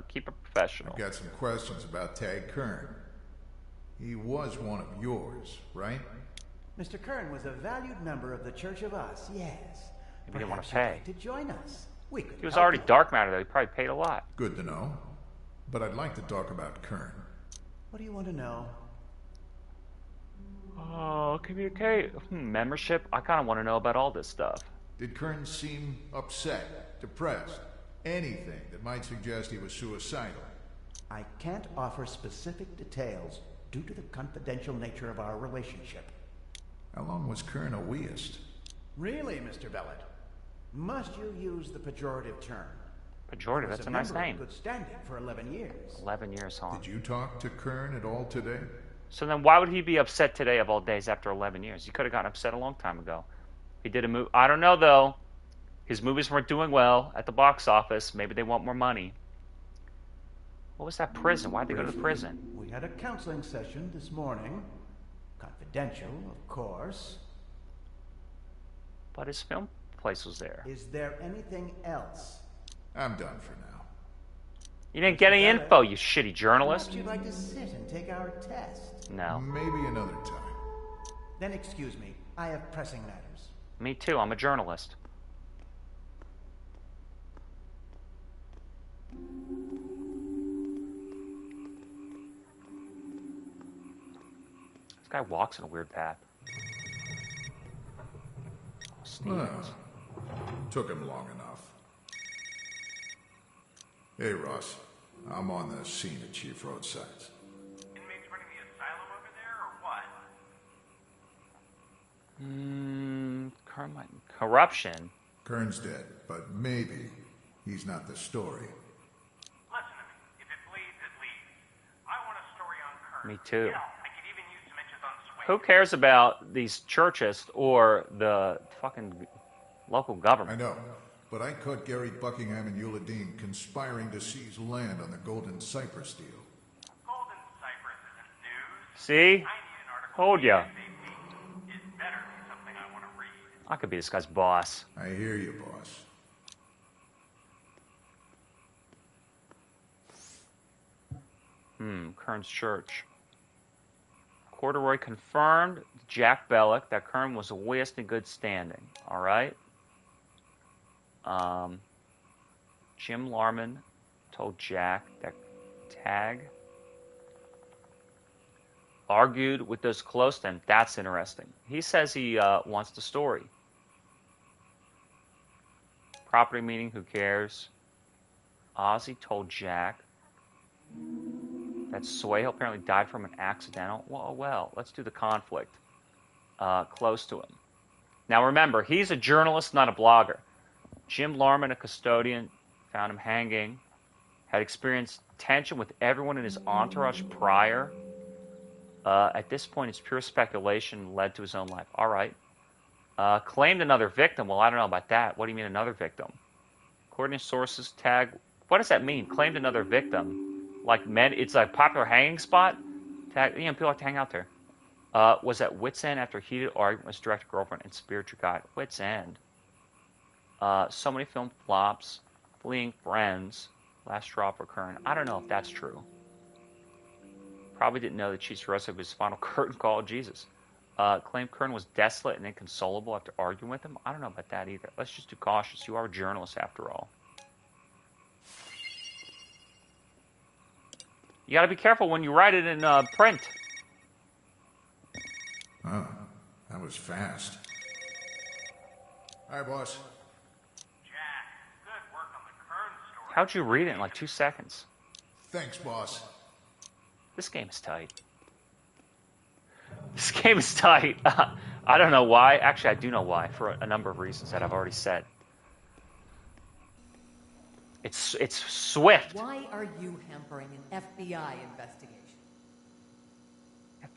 Keep it professional. I've got some questions about Tag Kern. He was one of yours, right? Mr. Kern was a valued member of the Church of Us, yes. He didn't want to Perhaps pay. you'd like to join us. We could He was help already you. dark matter, though. He probably paid a lot. Good to know. But I'd like to talk about Kern. What do you want to know? Oh, communicate. Membership? I kind of want to know about all this stuff. Did Kern seem upset, depressed, anything that might suggest he was suicidal? I can't offer specific details due to the confidential nature of our relationship. How long was Kern a weist? Really, Mr. Bellet? Must you use the pejorative term? Pejorative? He was That's a nice member of name. Good standing for 11 years. 11 years, huh? Did you talk to Kern at all today? So then why would he be upset today of all days after 11 years? He could have gotten upset a long time ago. He did a movie. I don't know, though. His movies weren't doing well at the box office. Maybe they want more money. What was that prison? Why'd they go to the prison? We had a counseling session this morning. Confidential, of course. But his film place was there. Is there anything else? I'm done for now. You didn't get any info, you shitty journalist. Perhaps you'd like to sit and take our test. No. Maybe another time. Then excuse me. I have pressing matters. Me too. I'm a journalist. This guy walks in a weird path. Took him long enough. Hey, Ross. I'm on the scene at Chief Roadsides. Inmates running the asylum over there, or what? Corruption? Kern's dead, but maybe he's not the story. Listen to me. If it bleeds, it leads. I want a story on Kern. Me too. You know, I could even use some inches on Swing. Who cares about these churches or the fucking local government? I know, but I caught Gary Buckingham and Eula Dean conspiring to seize land on the Golden Cypress deal. Golden Cypress isn't news. See? Told ya. It better be something I want to read. I could be this guy's boss. I hear you, boss. Kern's church. Corduroy confirmed Jack Bellick that Kern was a weist in good standing. All right. Jim Larman told Jack that Tag argued with those close to him. That's interesting. He says he wants the story. Property meeting, who cares? Ozzy told Jack that Suejo apparently died from an accidental. Well, let's do the conflict close to him. Now remember, he's a journalist, not a blogger. Jim Larman, a custodian, found him hanging, had experienced tension with everyone in his entourage prior. At this point, it's pure speculation, led to his own life. All right. Claimed another victim. Well, I don't know about that. What do you mean another victim? According to sources, Tag, what does that mean? Claimed another victim. Like men, it's a popular hanging spot. Tag, people like to hang out there. Was at Wits End after heated argument with his direct girlfriend and spiritual guide. Wits End. So many film flops, fleeing friends, last straw for Kern. I don't know if that's true. Probably didn't know that Chief Rosa was his final curtain call. Jesus. Claimed Kern was desolate and inconsolable after arguing with him. I don't know about that either. Let's just be cautious. You are a journalist after all. You got to be careful when you write it in print. Oh, that was fast. Hi, boss. How'd you read it in like 2 seconds? Thanks, boss. This game is tight. This game is tight. I don't know why. Actually, I do know why, for a number of reasons that I've already said. It's swift. Why are you hampering an FBI investigation?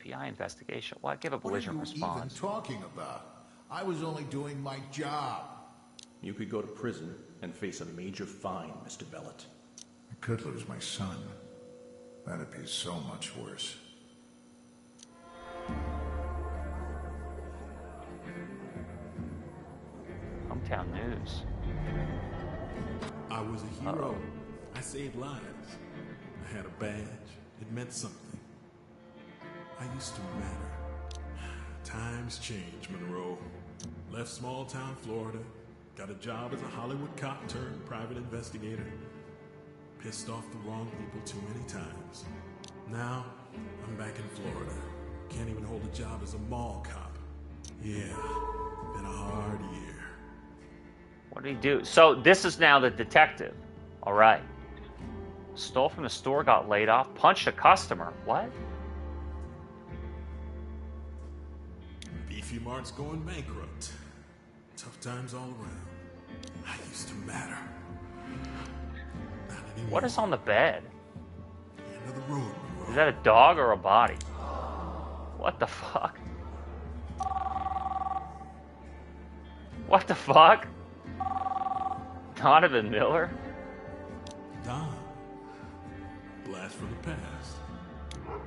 FBI investigation? Well, I give a belligerent response. What are you even talking about? I was only doing my job. You could go to prison and face a major fine, Mr. Bellet. I could lose my son. That'd be so much worse. Hometown news. I was a hero. I saved lives. I had a badge. It meant something. I used to matter. Times change, Monroe. Left small town Florida. Got a job as a Hollywood cop turned private investigator. Pissed off the wrong people too many times. Now, I'm back in Florida. Can't even hold a job as a mall cop. Yeah, been a hard year. What did he do? So this is now the detective. All right. Stole from the store, got laid off, punched a customer. What? Beefy Mart's going bankrupt. Tough times all around. I used to matter. Not anymore. What is on the bed? End of the road, Monroe. Is that a dog or a body? What the fuck? What the fuck? Donovan Miller? Don. Blast from the past.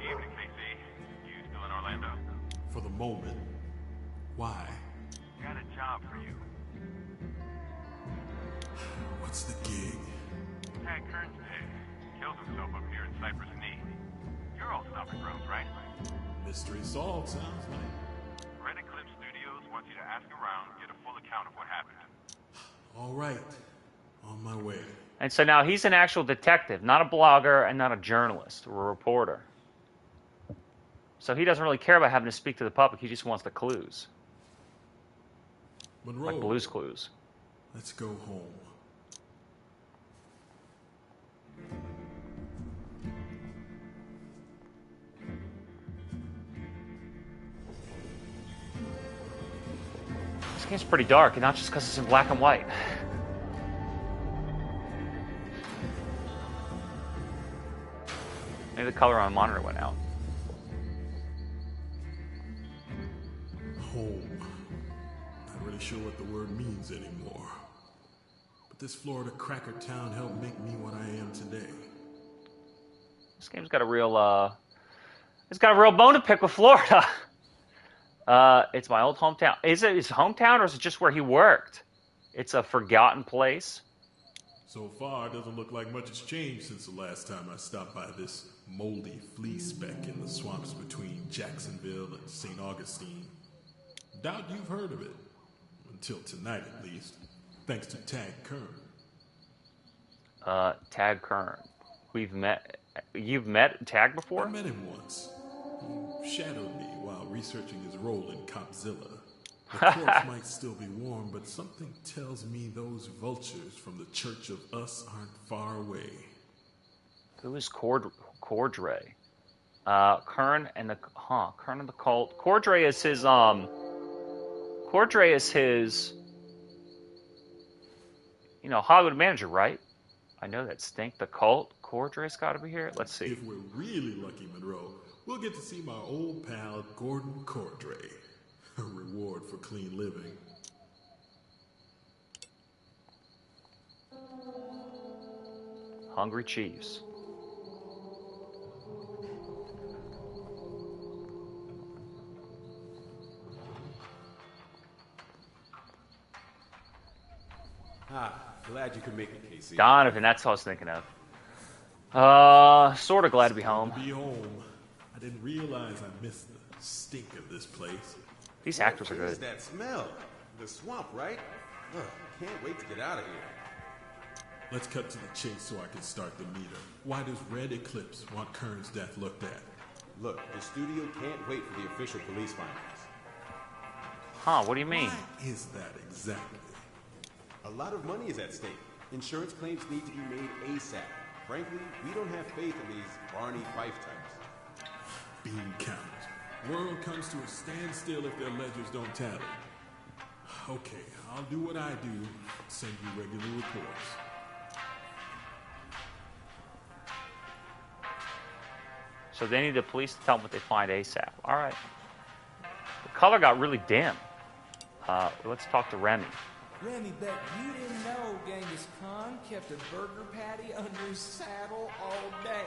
Evening, KC. You still in Orlando? For the moment. Why? Got a job for you. What's the gig? Tag Kern's dead. Killed himself up here in Cypress Knee. You're all stopping grounds, right? Mystery solved, sounds like. Red Eclipse Studios wants you to ask around, get a full account of what happened. All right. On my way. And so now he's an actual detective, not a blogger and not a journalist or a reporter. So he doesn't really care about having to speak to the public. He just wants the clues. Monroe, like Blue's Clues. Let's go home. This game's pretty dark, and not just because it's in black and white. Maybe the color on the monitor went out. Home. Not really sure what the word means anymore. But this Florida cracker town helped make me what I am today. This game's got a real, it's got a real bone to pick with Florida. It's my old hometown. Is it his hometown, or is it just where he worked? It's a forgotten place. So far, it doesn't look like much has changed since the last time I stopped by this moldy flea speck in the swamps between Jacksonville and St. Augustine. Doubt you've heard of it. Until tonight, at least. Thanks to Tag Kern. Tag Kern. You've met Tag before? I met him once. He shadowed me while researching his role in Copzilla. The corpse might still be warm, but something tells me those vultures from the Church of Us aren't far away. Who is Cordray? Kern and the Cult. Cordray is his Hollywood manager, right? I know that stink. The Cult. Cordray's got to be here. Let's see. If we're really lucky, Monroe, we'll get to see my old pal Gordon Cordray. A reward for clean living. Hungry Chiefs. Glad you could make it, Casey. Donovan, that's what I was thinking of. Sort of glad to be home. I didn't realize I missed the stink of this place. These actors are What is good. that smell? The swamp, right? Ugh, can't wait to get out of here. Let's cut to the chase so I can start the meter. Why does Red Eclipse want Kern's death looked at? Look, the studio can't wait for the official police findings. Huh, what do you mean? What is that exactly? A lot of money is at stake. Insurance claims need to be made ASAP. Frankly, we don't have faith in these Barney Fife types. Bean counters. World comes to a standstill if their ledgers don't tally. Okay, I'll do what I do. Send you regular reports. So they need the police to tell them what they find ASAP. All right. The color got really dim. Let's talk to Remy. Remy, bet you didn't know Genghis Khan kept a burger patty under his saddle all day.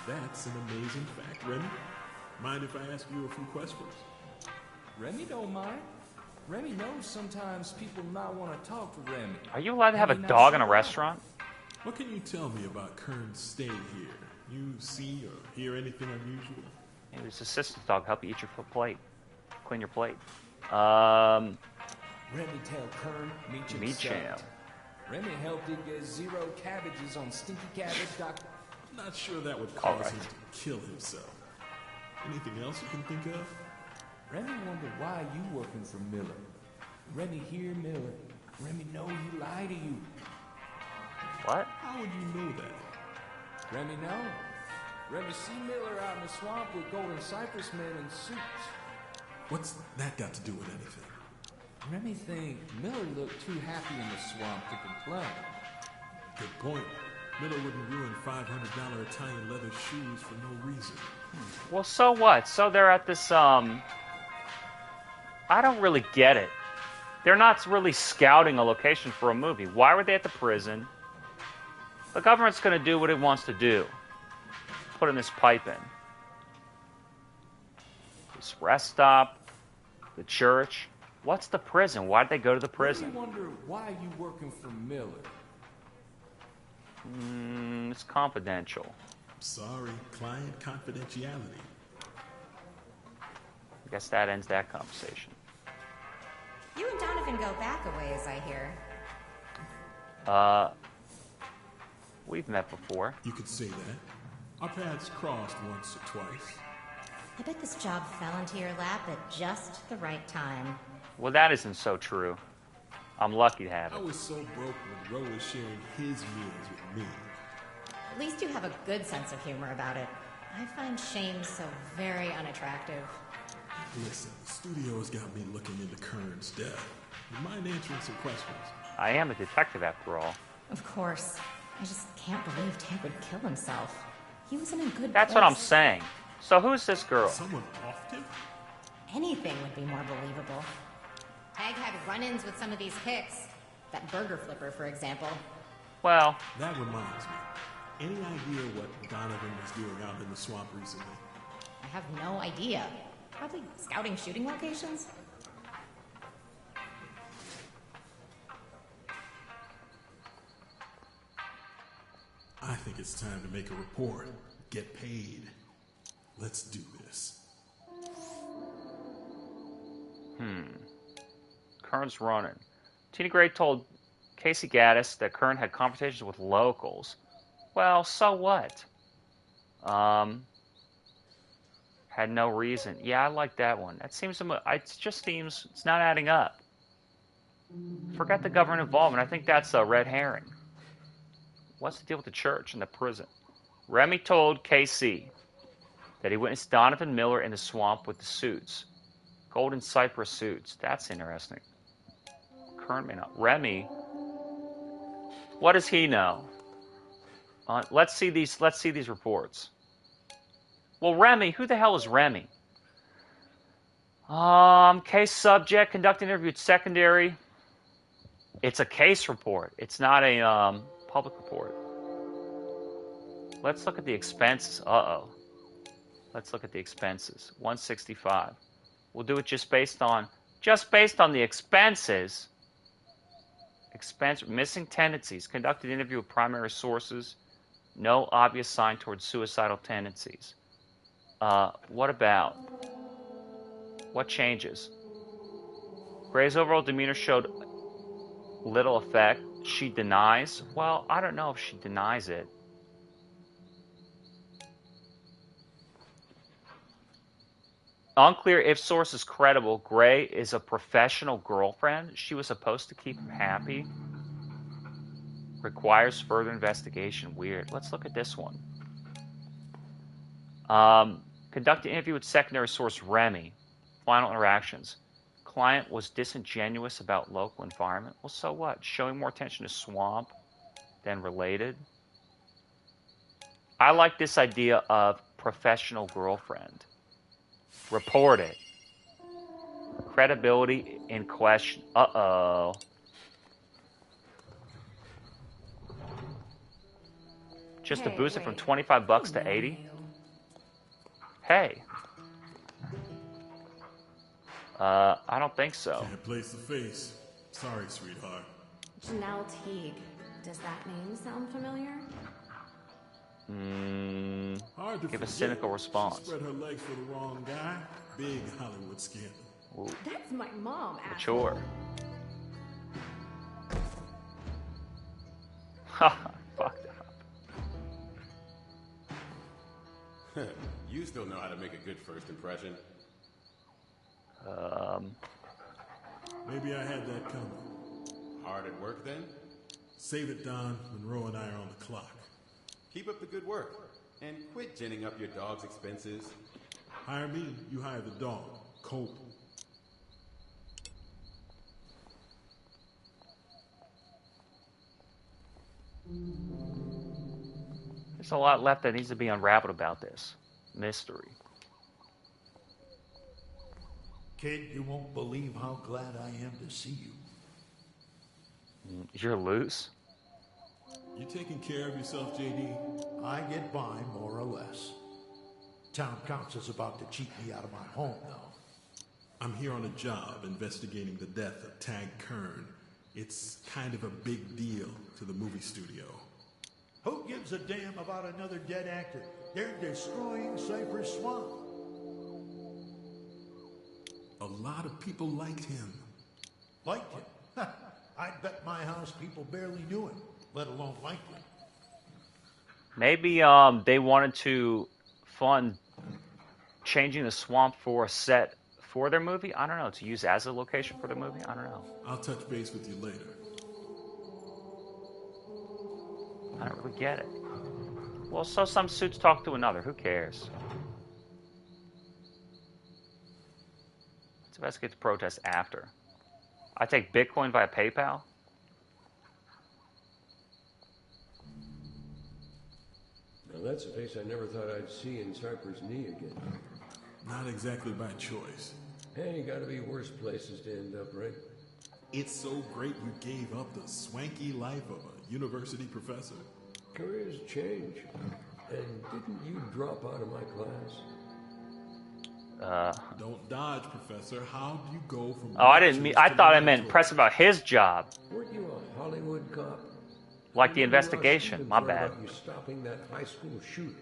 That's an amazing fact, Remy. Mind if I ask you a few questions? Remy don't mind. Remy knows sometimes people might want to talk to Remy. Are you allowed to have a dog in a restaurant? What can you tell me about Kern's stay here? You see or hear anything unusual? Maybe his assistant dog help you eat your plate. Clean your plate. Remy tell Kern, meet Cham. Remy helped him get 0 cabbages on Stinky Cabbage. I'm not sure that would cause him to kill himself. Anything else you can think of? Remy wondered why you working for Miller. Remy hear Miller. Remy know he lied to you. What? How would you know that? Remy know. Remy see Miller out in the swamp with Golden Cypress men in suits. What's that got to do with anything? Remy think Miller looked too happy in the swamp to complain. Good point. Miller wouldn't ruin $500 Italian leather shoes for no reason. Well, so what? So they're at this, I don't really get it. They're not really scouting a location for a movie. Why were they at the prison? The government's going to do what it wants to do. Putting this pipe in. This rest stop, the church. What's the prison? Why'd they go to the prison? I wonder why you working for Miller. It's confidential. Sorry, client confidentiality. I guess that ends that conversation. You and Donovan go back a ways, I hear. We've met before. You could say that. Our paths crossed once or twice. I bet this job fell into your lap at just the right time. Well, that isn't so true. I'm lucky to have it. I was so broke when Roe was sharing his meals with me. At least you have a good sense of humor about it. I find shame so very unattractive. Listen, the studio's got me looking into Kern's death. You mind answering some questions? I am a detective after all. Of course. I just can't believe Ted would kill himself. He was in a good That's place. what I'm saying. So who's this girl? Someone offed him? Anything would be more believable. Tag had run-ins with some of these hicks. That burger flipper, for example. Well... That reminds me. Any idea what Donovan was doing out in the swamp recently? I have no idea. Probably scouting shooting locations? I think it's time to make a report. Get paid. Let's do this. Kern's running. Tina Gray told Casey Gaddis that Kern had conversations with locals. Well, so what? Had no reason. Yeah, I like that one. That seems, it just seems, it's not adding up. Forget the government involvement. I think that's a red herring. What's the deal with the church and the prison? Remy told KC that he witnessed Donovan Miller in the swamp with the suits. Golden Cypress suits. That's interesting. Kern may not. Remy, what does he know? Let's see these reports. Well, Remy, who the hell is Remy? Case subject, conducting interview at secondary. It's a case report. It's not a public report. Let's look at the expenses. Let's look at the expenses. $165. We'll do it just based on the expenses. Missing tendencies. Conducted interview with primary sources. No obvious sign towards suicidal tendencies. What about? What changes? Gray's overall demeanor showed little effect. She denies. Well, I don't know if she denies it. Unclear if source is credible. Gray is a professional girlfriend. She was supposed to keep him happy. Requires further investigation. Weird. Let's look at this one. Conduct an interview with secondary source Remy. Final interactions. Client was disingenuous about local environment. Well, so what? Showing more attention to swamp than related. I like this idea of professional girlfriend. Report it. Credibility in question. Uh-oh. Just to boost it from 25 bucks to 80? Hey. I don't think so. Can't place the face. Sorry, sweetheart. Janelle Teague. Does that name sound familiar? Give a cynical response. She spread her legs for the wrong guy. Big Hollywood scandal. Ooh. That's my mom, Mature. Ha, fucked up. You still know how to make a good first impression. Maybe I had that coming. Hard at work then? Save it, Don. Monroe and I are on the clock. Keep up the good work. And quit ginning up your dog's expenses. Hire me, you hire the dog. Colt. There's a lot left that needs to be unraveled about this mystery. Kid, you won't believe how glad I am to see you. You're loose? You taking care of yourself, JD? I get by, more or less. Town council's about to cheat me out of my home, though. I'm here on a job investigating the death of Tag Kern. It's kind of a big deal to the movie studio. Who gives a damn about another dead actor? They're destroying Cypress Swamp. A lot of people liked him. Liked him? I bet my house people barely knew him, let alone liked him. Maybe they wanted to fund changing the swamp for a set for their movie. I don't know, to use as a location for the movie. I don't know. I'll touch base with you later. I don't really get it. Well, so some suits talk to another. Who cares? Let's investigate the protest after. I take Bitcoin via PayPal. Now that's a face I never thought I'd see in Cypress Knee again. Not exactly by choice. Hey, gotta be worse places to end up, right? It's so great you gave up the swanky life of a university professor. Careers change. And didn't you drop out of my class? Don't dodge, Professor. How do you go from... Oh, I didn't mean... I thought I meant press about his job. Weren't you a Hollywood cop? Like the investigation. My bad. You stopping that high school shooting.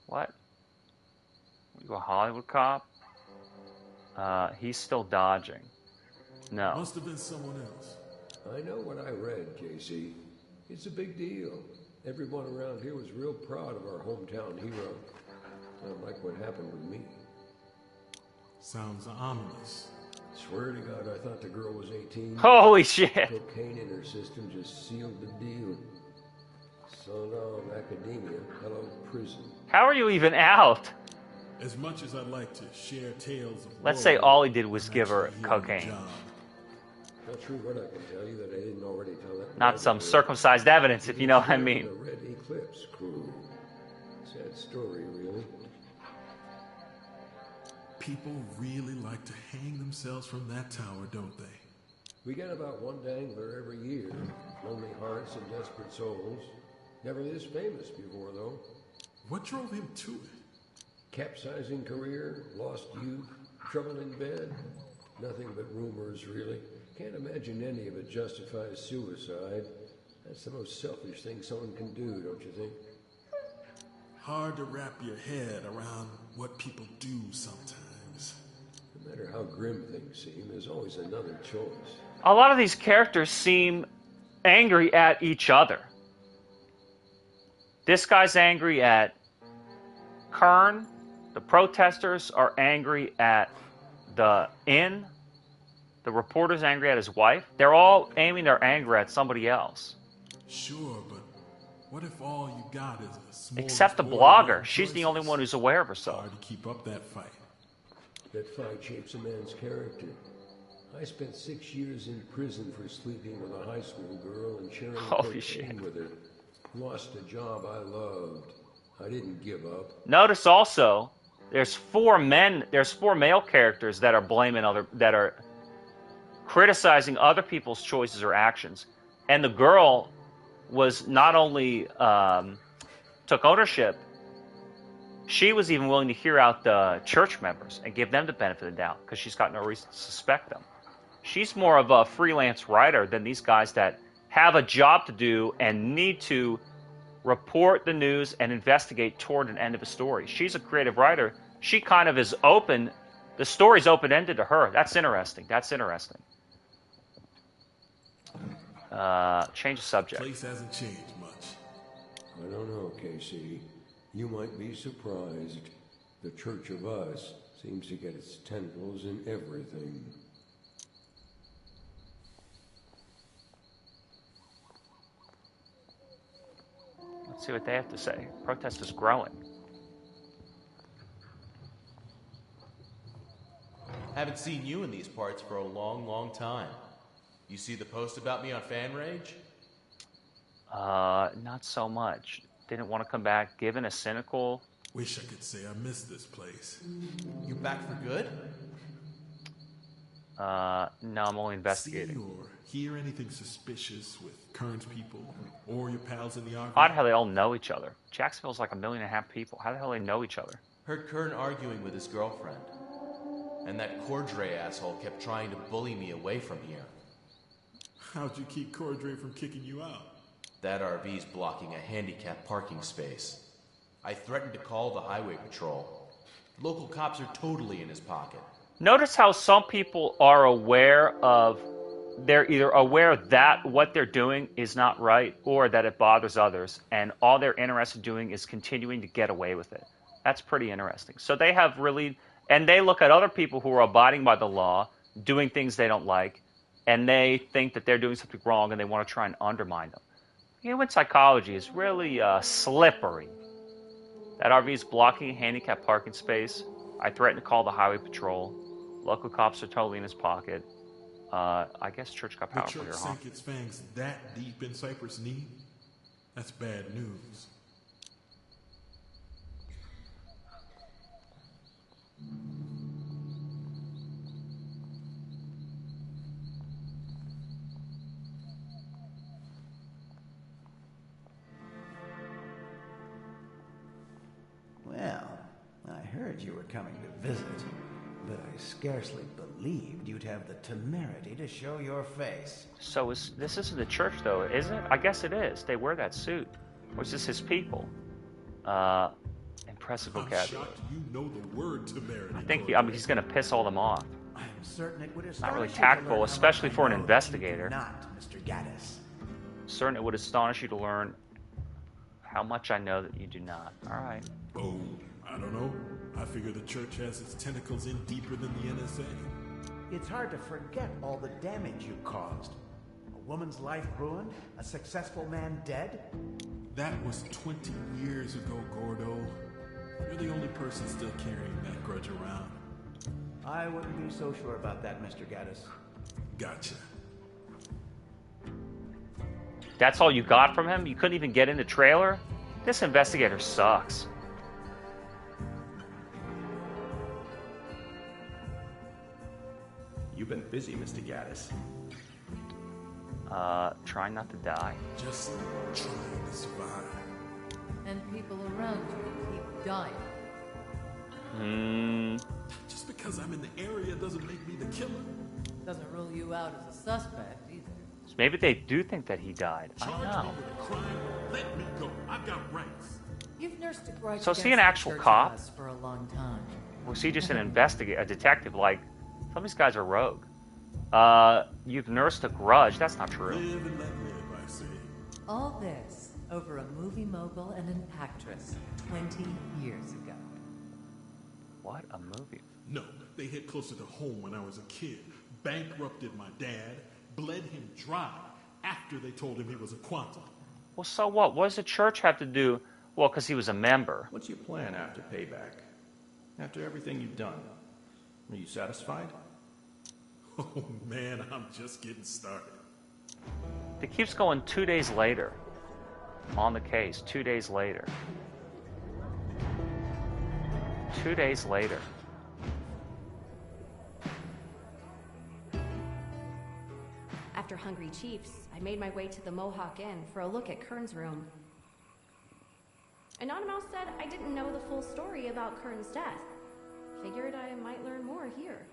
What? You a Hollywood cop? He's still dodging. No. Must have been someone else. I know what I read, Casey. It's a big deal. Everyone around here was real proud of our hometown hero. Not like what happened with me. Sounds ominous. Swear to God, I thought the girl was 18. Holy shit! Cocaine in her system just sealed the deal. So long, academia. Hello, prison. How are you even out? As much as I'd like to share tales of... Let's say all he did was give her cocaine. Not sure what I can tell you that I didn't already tell that. Not some circumcised evidence, if you know what I mean. The Red Eclipse crew. Sad story, really. People really like to hang themselves from that tower, don't they? We get about one dangler every year. Lonely hearts and desperate souls. Never this famous before, though. What drove him to it? Capsizing career, lost youth, trouble in bed. Nothing but rumors, really. Can't imagine any of it justifies suicide. That's the most selfish thing someone can do, don't you think? Hard to wrap your head around what people do sometimes. No matter how grim things seem, there's always another choice. A lot of these characters seem angry at each other. This guy's angry at Kern. The protesters are angry at the inn. The reporter's angry at his wife. They're all aiming their anger at somebody else. Sure, but what if all you got is a small... Except the blogger. She's the only one who's aware of herself. Hard to keep up that fight. That fight shapes a man's character. I spent 6 years in prison for sleeping with a high school girl and sharing cocaine with her. Lost a job I loved. I didn't give up. Notice also, there's 4 male characters that are that are criticizing other people's choices or actions. And the girl was not only took ownership, she was even willing to hear out the church members and give them the benefit of the doubt because she's got no reason to suspect them. She's more of a freelance writer than these guys that have a job to do and need to report the news and investigate toward an end of a story. She's a creative writer. She kind of is open. The story's open-ended to her. That's interesting. That's interesting. Change the subject. The place hasn't changed much. I don't know, Casey. You might be surprised. The Church of Us seems to get its tentacles in everything. Let's see what they have to say. Protest is growing. Haven't seen you in these parts for a long, long time. You see the post about me on FanRage? Not so much. Didn't want to come back, given a cynical... Wish I could say I miss this place. You back for good? No, I'm only investigating. See or hear anything suspicious with current people or your pals in the argument? Odd how they all know each other. Jacksonville's like 1.5 million people. How the hell do they know each other? Heard Kern arguing with his girlfriend. And that Cordray asshole kept trying to bully me away from here. How'd you keep Cordray from kicking you out? That RV's blocking a handicapped parking space. I threatened to call the highway patrol. Local cops are totally in his pocket. Notice how some people are aware of... They're either aware that what they're doing is not right or that it bothers others, and all they're interested in doing is continuing to get away with it. That's pretty interesting. So they have really... And they look at other people who are abiding by the law, doing things they don't like, and they think that they're doing something wrong and they want to try and undermine them. Human psychology is really slippery. That RV is blocking a handicapped parking space. I threatened to call the highway patrol. Local cops are totally in his pocket. I guess church got powerful here, huh? The church sank its fangs that deep in Cypress Knee? That's bad news. Well, I heard you were coming to visit, but I scarcely believed you'd have the temerity to show your face. So this isn't the church, though, is it? I guess it is. They wear that suit. Or is this his people? Impressive vocabulary. You know the word temerity. I think he's going to piss all them off. I'm certain it would Not really tactful, especially for an investigator. Not, Mr. Gaddis. Certain it would astonish you to learn how much I know that you do not. All right. Oh, I don't know. I figure the church has its tentacles in deeper than the NSA. It's hard to forget all the damage you caused. A woman's life ruined, a successful man dead. That was 20 years ago, Gordo. You're the only person still carrying that grudge around. I wouldn't be so sure about that, Mr. Gaddis. Gotcha. That's all you got from him? You couldn't even get in the trailer? This investigator sucks. You've been busy, Mr. Gaddis. Trying not to die. Just trying to survive. And people around you keep dying. Just because I'm in the area doesn't make me the killer. Doesn't rule you out as a suspect either. So maybe they do think that he died. I don't know. Charge me with a crime. Let me go. I've got rights. You've nursed a grudge So is he against an actual the Church cop? of Us for a long time. Or is he just an investigator, a detective? Like, some of these guys are rogue. You've nursed a grudge. That's not true. Live and let live, I say. All this over a movie mogul and an actress 20 years ago. What a movie. No, they hit closer to home when I was a kid. Bankrupted my dad, bled him dry after they told him he was a quantum. Well, so what? What does the church have to do? Well, because he was a member. What's your plan after payback? After everything you've done? Are you satisfied? Oh man, I'm just getting started. It keeps going 2 days later. On the case, 2 days later. 2 days later. After Hungry Chiefs, I made my way to the Mohawk Inn for a look at Kern's room. Anonymous said I didn't know the full story about Kern's death. Figured I might learn more here.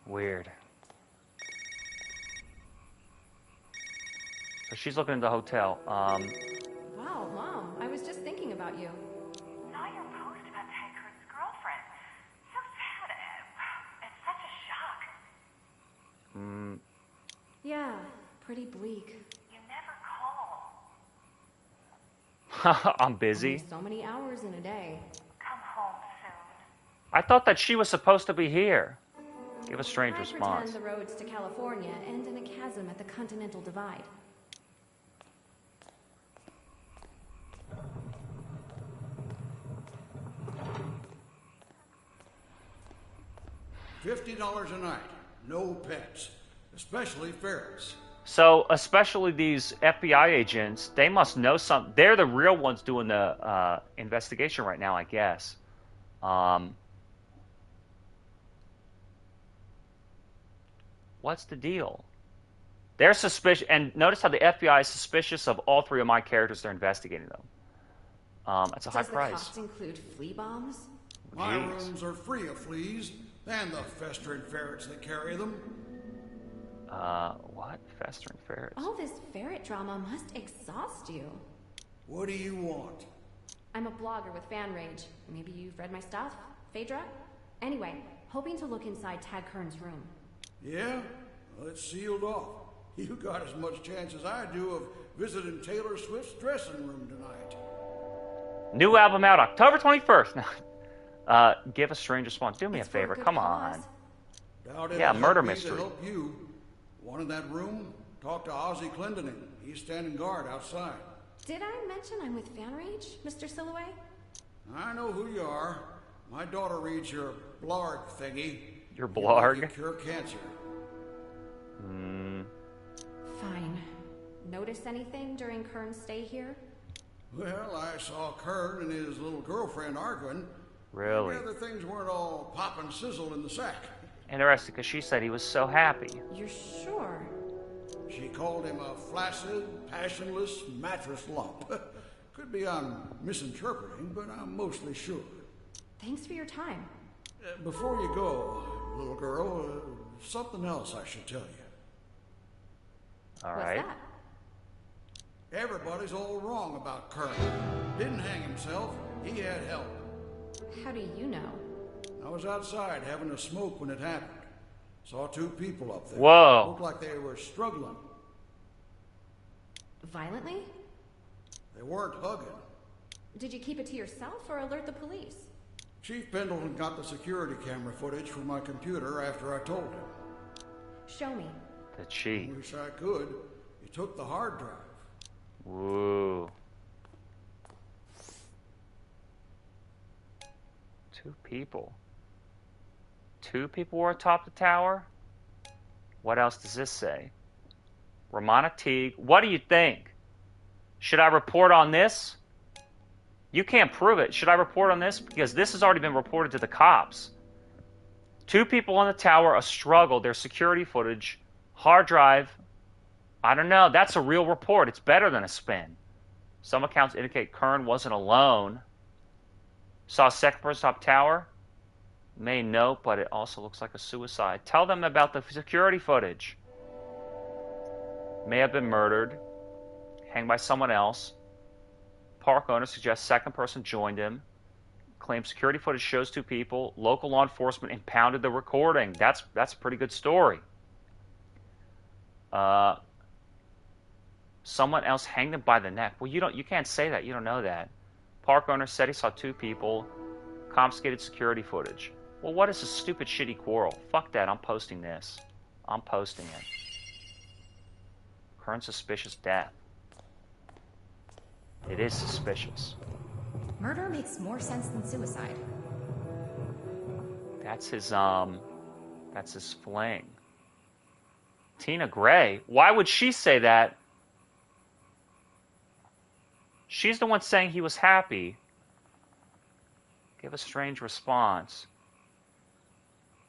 Weird. So she's looking at the hotel. Wow, Mom, I was just thinking about you. Saw your post about Ted Kern's girlfriend. So sad. It's such a shock. Yeah, pretty bleak. You never call. I'm busy. Only so many hours in a day. Come home soon. I thought that she was supposed to be here. Give a strange I response. pretend the roads to California end in a chasm at the Continental Divide. $50 a night, no pets, especially ferrets. So, especially these FBI agents, they must know something. They're the real ones doing the investigation right now, I guess. What's the deal? They're suspicious, and notice how the FBI is suspicious of all three of my characters. They're investigating them. That's a high price. Does the cost include flea bombs? My rooms are free of fleas and the festering ferrets that carry them. What? Festering ferrets? All this ferret drama must exhaust you. What do you want? I'm a blogger with Fan Rage. Maybe you've read my stuff? Phaedra? Anyway, hoping to look inside Tad Kern's room. Yeah? Well, it's sealed off. You got as much chance as I do of visiting Taylor Swift's dressing room tonight. New album out October 21st. Give a strange response. Do me a favor. Come on. Yeah, murder mystery. To help you. One in that room? Talk to Ozzy Clendening. He's standing guard outside. Did I mention I'm with Fan Rage, Mr. Silloway? I know who you are. My daughter reads your blarg thingy. Your blarg? You cure cancer. Fine. Notice anything during Kern's stay here? Well, I saw Kern and his little girlfriend arguing. Really? The other things weren't all pop and sizzle in the sack. Interesting, because she said he was so happy. You're sure? She called him a flaccid, passionless mattress lump. Could be I'm misinterpreting, but I'm mostly sure. Thanks for your time. Before you go, little girl, something else I should tell you. All right. What's that? Everybody's all wrong about Kern. Didn't hang himself. He had help. How do you know? I was outside having a smoke when it happened. Saw two people up there. Whoa. Looked like they were struggling. Violently? They weren't hugging. Did you keep it to yourself or alert the police? Chief Pendleton got the security camera footage from my computer after I told him. Show me. The chief. Wish I could. He took the hard drive. Woo. Two people. Two people were atop the tower? What else does this say? Romana Teague. What do you think? Should I report on this? You can't prove it. Should I report on this? Because this has already been reported to the cops. Two people on the tower, a struggle, their security footage, hard drive. I don't know. That's a real report. It's better than a spin. Some accounts indicate Kern wasn't alone. Saw a second person top tower. May note, but it also looks like a suicide. Tell them about the security footage. May have been murdered. Hanged by someone else. Park owner suggests second person joined him. Claims security footage shows two people. Local law enforcement impounded the recording. That's a pretty good story. Someone else hanged him by the neck. Well, you can't say that. You don't know that. Park owner said he saw 2 people. Confiscated security footage. Well, what is this stupid, shitty quarrel? Fuck that. I'm posting this. I'm posting it. Current suspicious death. It is suspicious. Murder makes more sense than suicide. That's his fling. Tina Gray? Why would she say that? She's the one saying he was happy. Give a strange response.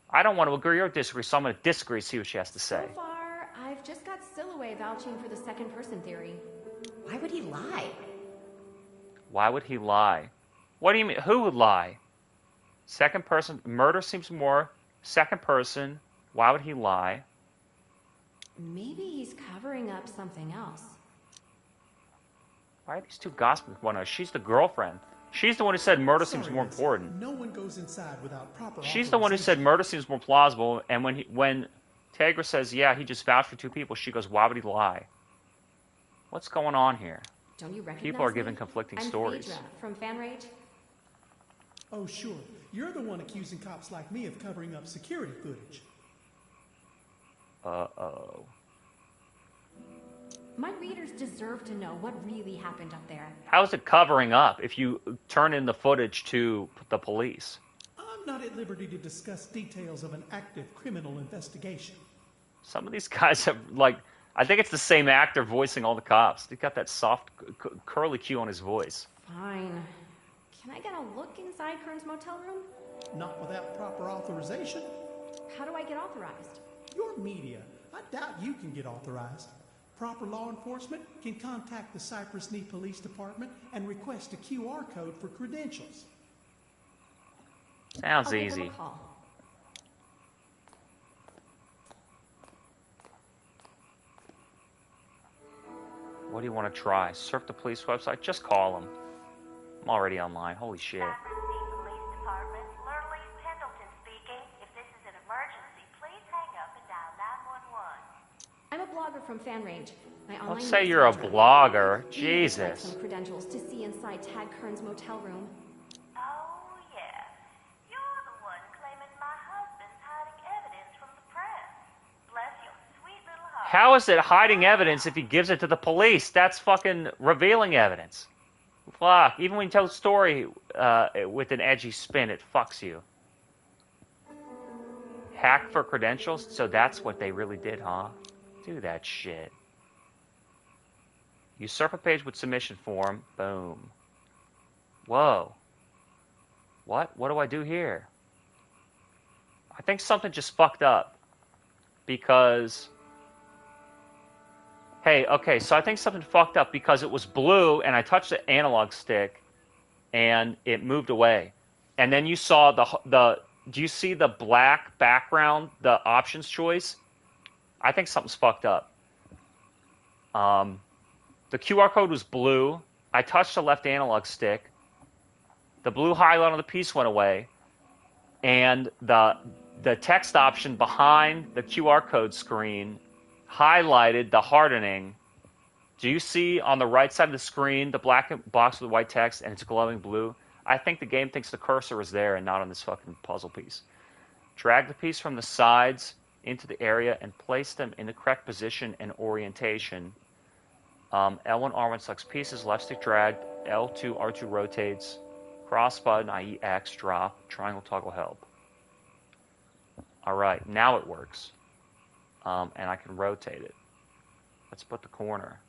I don't want to agree or disagree, so I'm going to disagree, see what she has to say. So far, I've just got Silloway vouching for the second person theory. Why would he lie? Why would he lie? What do you mean? Who would lie? Second person. Murder seems more second person. Why would he lie? Maybe he's covering up something else. Why are these two gossiping with one another? She's the girlfriend. She's the one who said murder seems more important. No one goes inside without proper She's the one who said murder seems more plausible. And when Tegra says, yeah, he just vouched for 2 people, she goes, why would he lie? What's going on here? Don't you recognize People are me? giving conflicting I'm stories. Phaedra from FanRage. Oh, sure. You're the one accusing cops like me of covering up security footage. Uh-oh. My readers deserve to know what really happened up there. How is it covering up if you turn in the footage to the police? I'm not at liberty to discuss details of an active criminal investigation. Some of these guys have, like, I think it's the same actor voicing all the cops. He's got that soft, curly Q on his voice. Fine. Can I get a look inside Kern's motel room? Not without proper authorization. How do I get authorized? Your media. I doubt you can get authorized. Proper law enforcement can contact the Cypress Knee Police Department and request a QR code for credentials. Sounds I'll give easy. them a call. What do you want to try? Surf the police website? Just call them. I'm already online. Holy shit. I'm a blogger from FanRage. My online Let's say news you're a feature. blogger. Collect Jesus. some credentials to see inside Tag Kern's motel room. How is it hiding evidence if he gives it to the police? That's fucking revealing evidence. Fuck. Even when you tell a story with an edgy spin, it fucks you. Hack for credentials? So that's what they really did, huh? Do that shit. Usurp a page with submission form. Boom. Whoa. What? What do I do here? I think something just fucked up. Because... Hey, okay, so I think something fucked up because it was blue and I touched the analog stick and it moved away. And then you saw do you see the black background, the options choice? I think something's fucked up. The QR code was blue. I touched the left analog stick. The blue highlight on the piece went away. And the text option behind the QR code screen highlighted the hardening. Do you see on the right side of the screen the black box with the white text and it's glowing blue? I think the game thinks the cursor is there and not on this fucking puzzle piece. Drag the piece from the sides into the area and place them in the correct position and orientation. L1, R1 selects pieces, left stick drag, L2, R2 rotates, cross button, i.e. X, drop, triangle toggle help. Alright, now it works. And I can rotate it. Let's put the corner.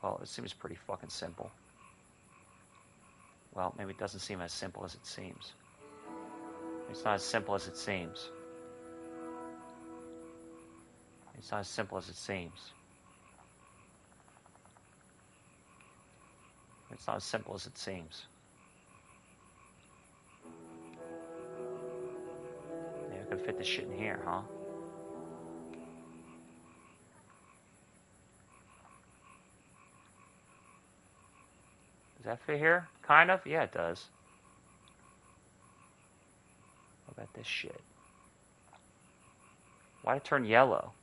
Well, it seems pretty fucking simple. Well, maybe it doesn't seem as simple as it seems. It's not as simple as it seems. It's not as simple as it seems. It's not as simple as it seems. Maybe I could fit this shit in here, huh? Does that fit here? Kind of? Yeah, it does. What about this shit? Why'd it turn yellow?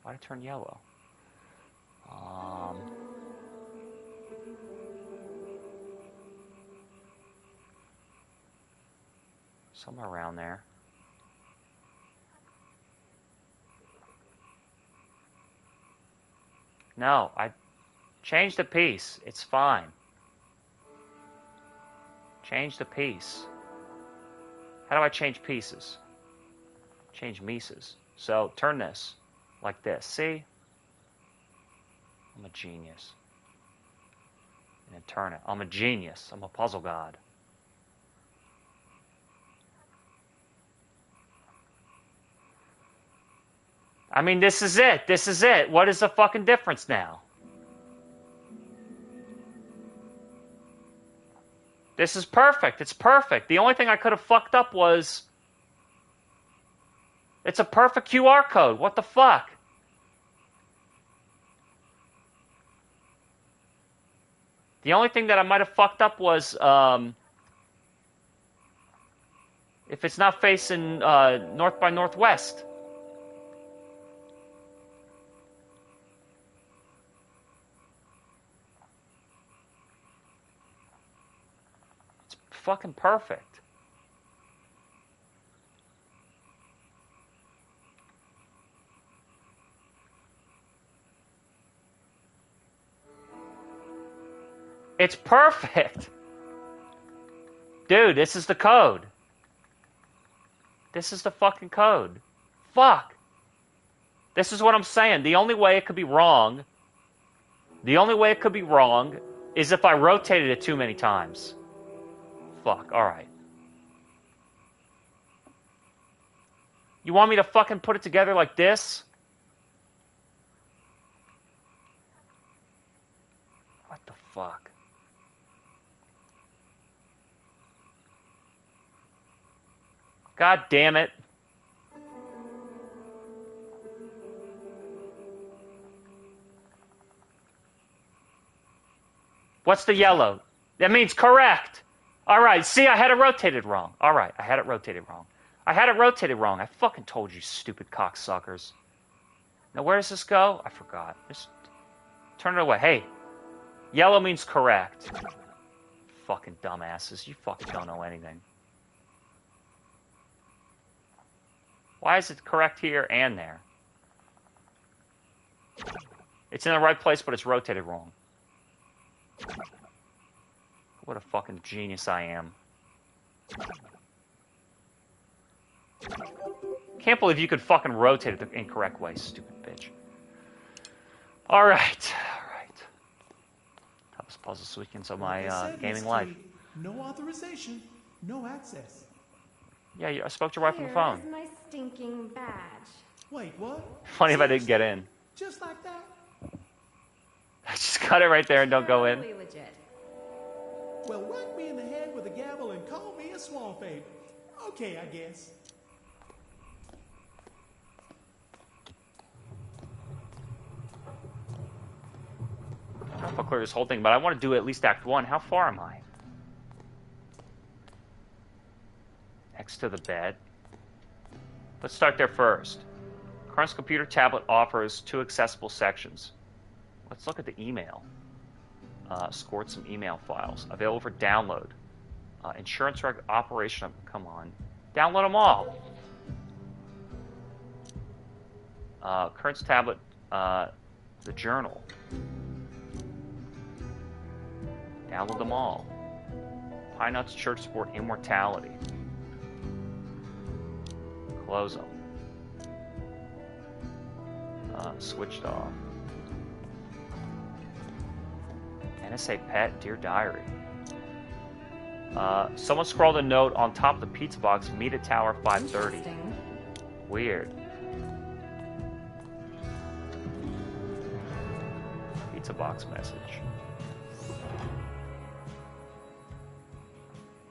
Why'd it turn yellow? Somewhere around there. No, I changed the piece. It's fine. Change the piece. How do I change pieces? Change pieces. So turn this like this. See? I'm a genius. And then turn it. I'm a genius. I'm a puzzle god. I mean, this is it. This is it. What is the fucking difference now? This is perfect. It's perfect. The only thing I could have fucked up was... It's a perfect QR code. What the fuck? The only thing that I might have fucked up was... if it's not facing north by northwest. Fucking perfect. It's perfect. Dude, this is the code. This is the fucking code. Fuck. This is what I'm saying. The only way it could be wrong, is if I rotated it too many times. Fuck, alright. You want me to fucking put it together like this? What the fuck? God damn it. What's the yellow? That means correct. All right, see, I had it rotated wrong. All right, I had it rotated wrong. I fucking told you, stupid cocksuckers. Now, where does this go? I forgot. Just turn it away. Hey, yellow means correct. Fucking dumbasses. You fucking don't know anything. Why is it correct here and there? It's in the right place, but it's rotated wrong. What a fucking genius I am. Can't believe you could fucking rotate it the incorrect way, stupid bitch. Alright. Toughest puzzle this weekend of my gaming life. No authorization, no access. Yeah, I spoke to your wife on the phone. Here's my stinking badge. Wait, what? Funny if I didn't get in. Just like that? I just cut it right there and don't go in. Totally legit. Well, whack me in the head with a gavel and call me a swamp ape. Okay, I guess. I don't know if I'll clear this whole thing, but I want to do at least Act 1. How far am I? Next to the bed. Let's start there first. Current's computer tablet offers 2 accessible sections. Let's look at the email. Scored some email files. Available for download. Insurance operation. Come on. Download them all. Current's tablet. The journal. Download them all. Pine Nuts Church Support Immortality. Close them. Switched off. NSA Pet, Dear Diary. Someone scrawled a note on top of the pizza box, meet at Tower 5:30. Weird. Pizza box message.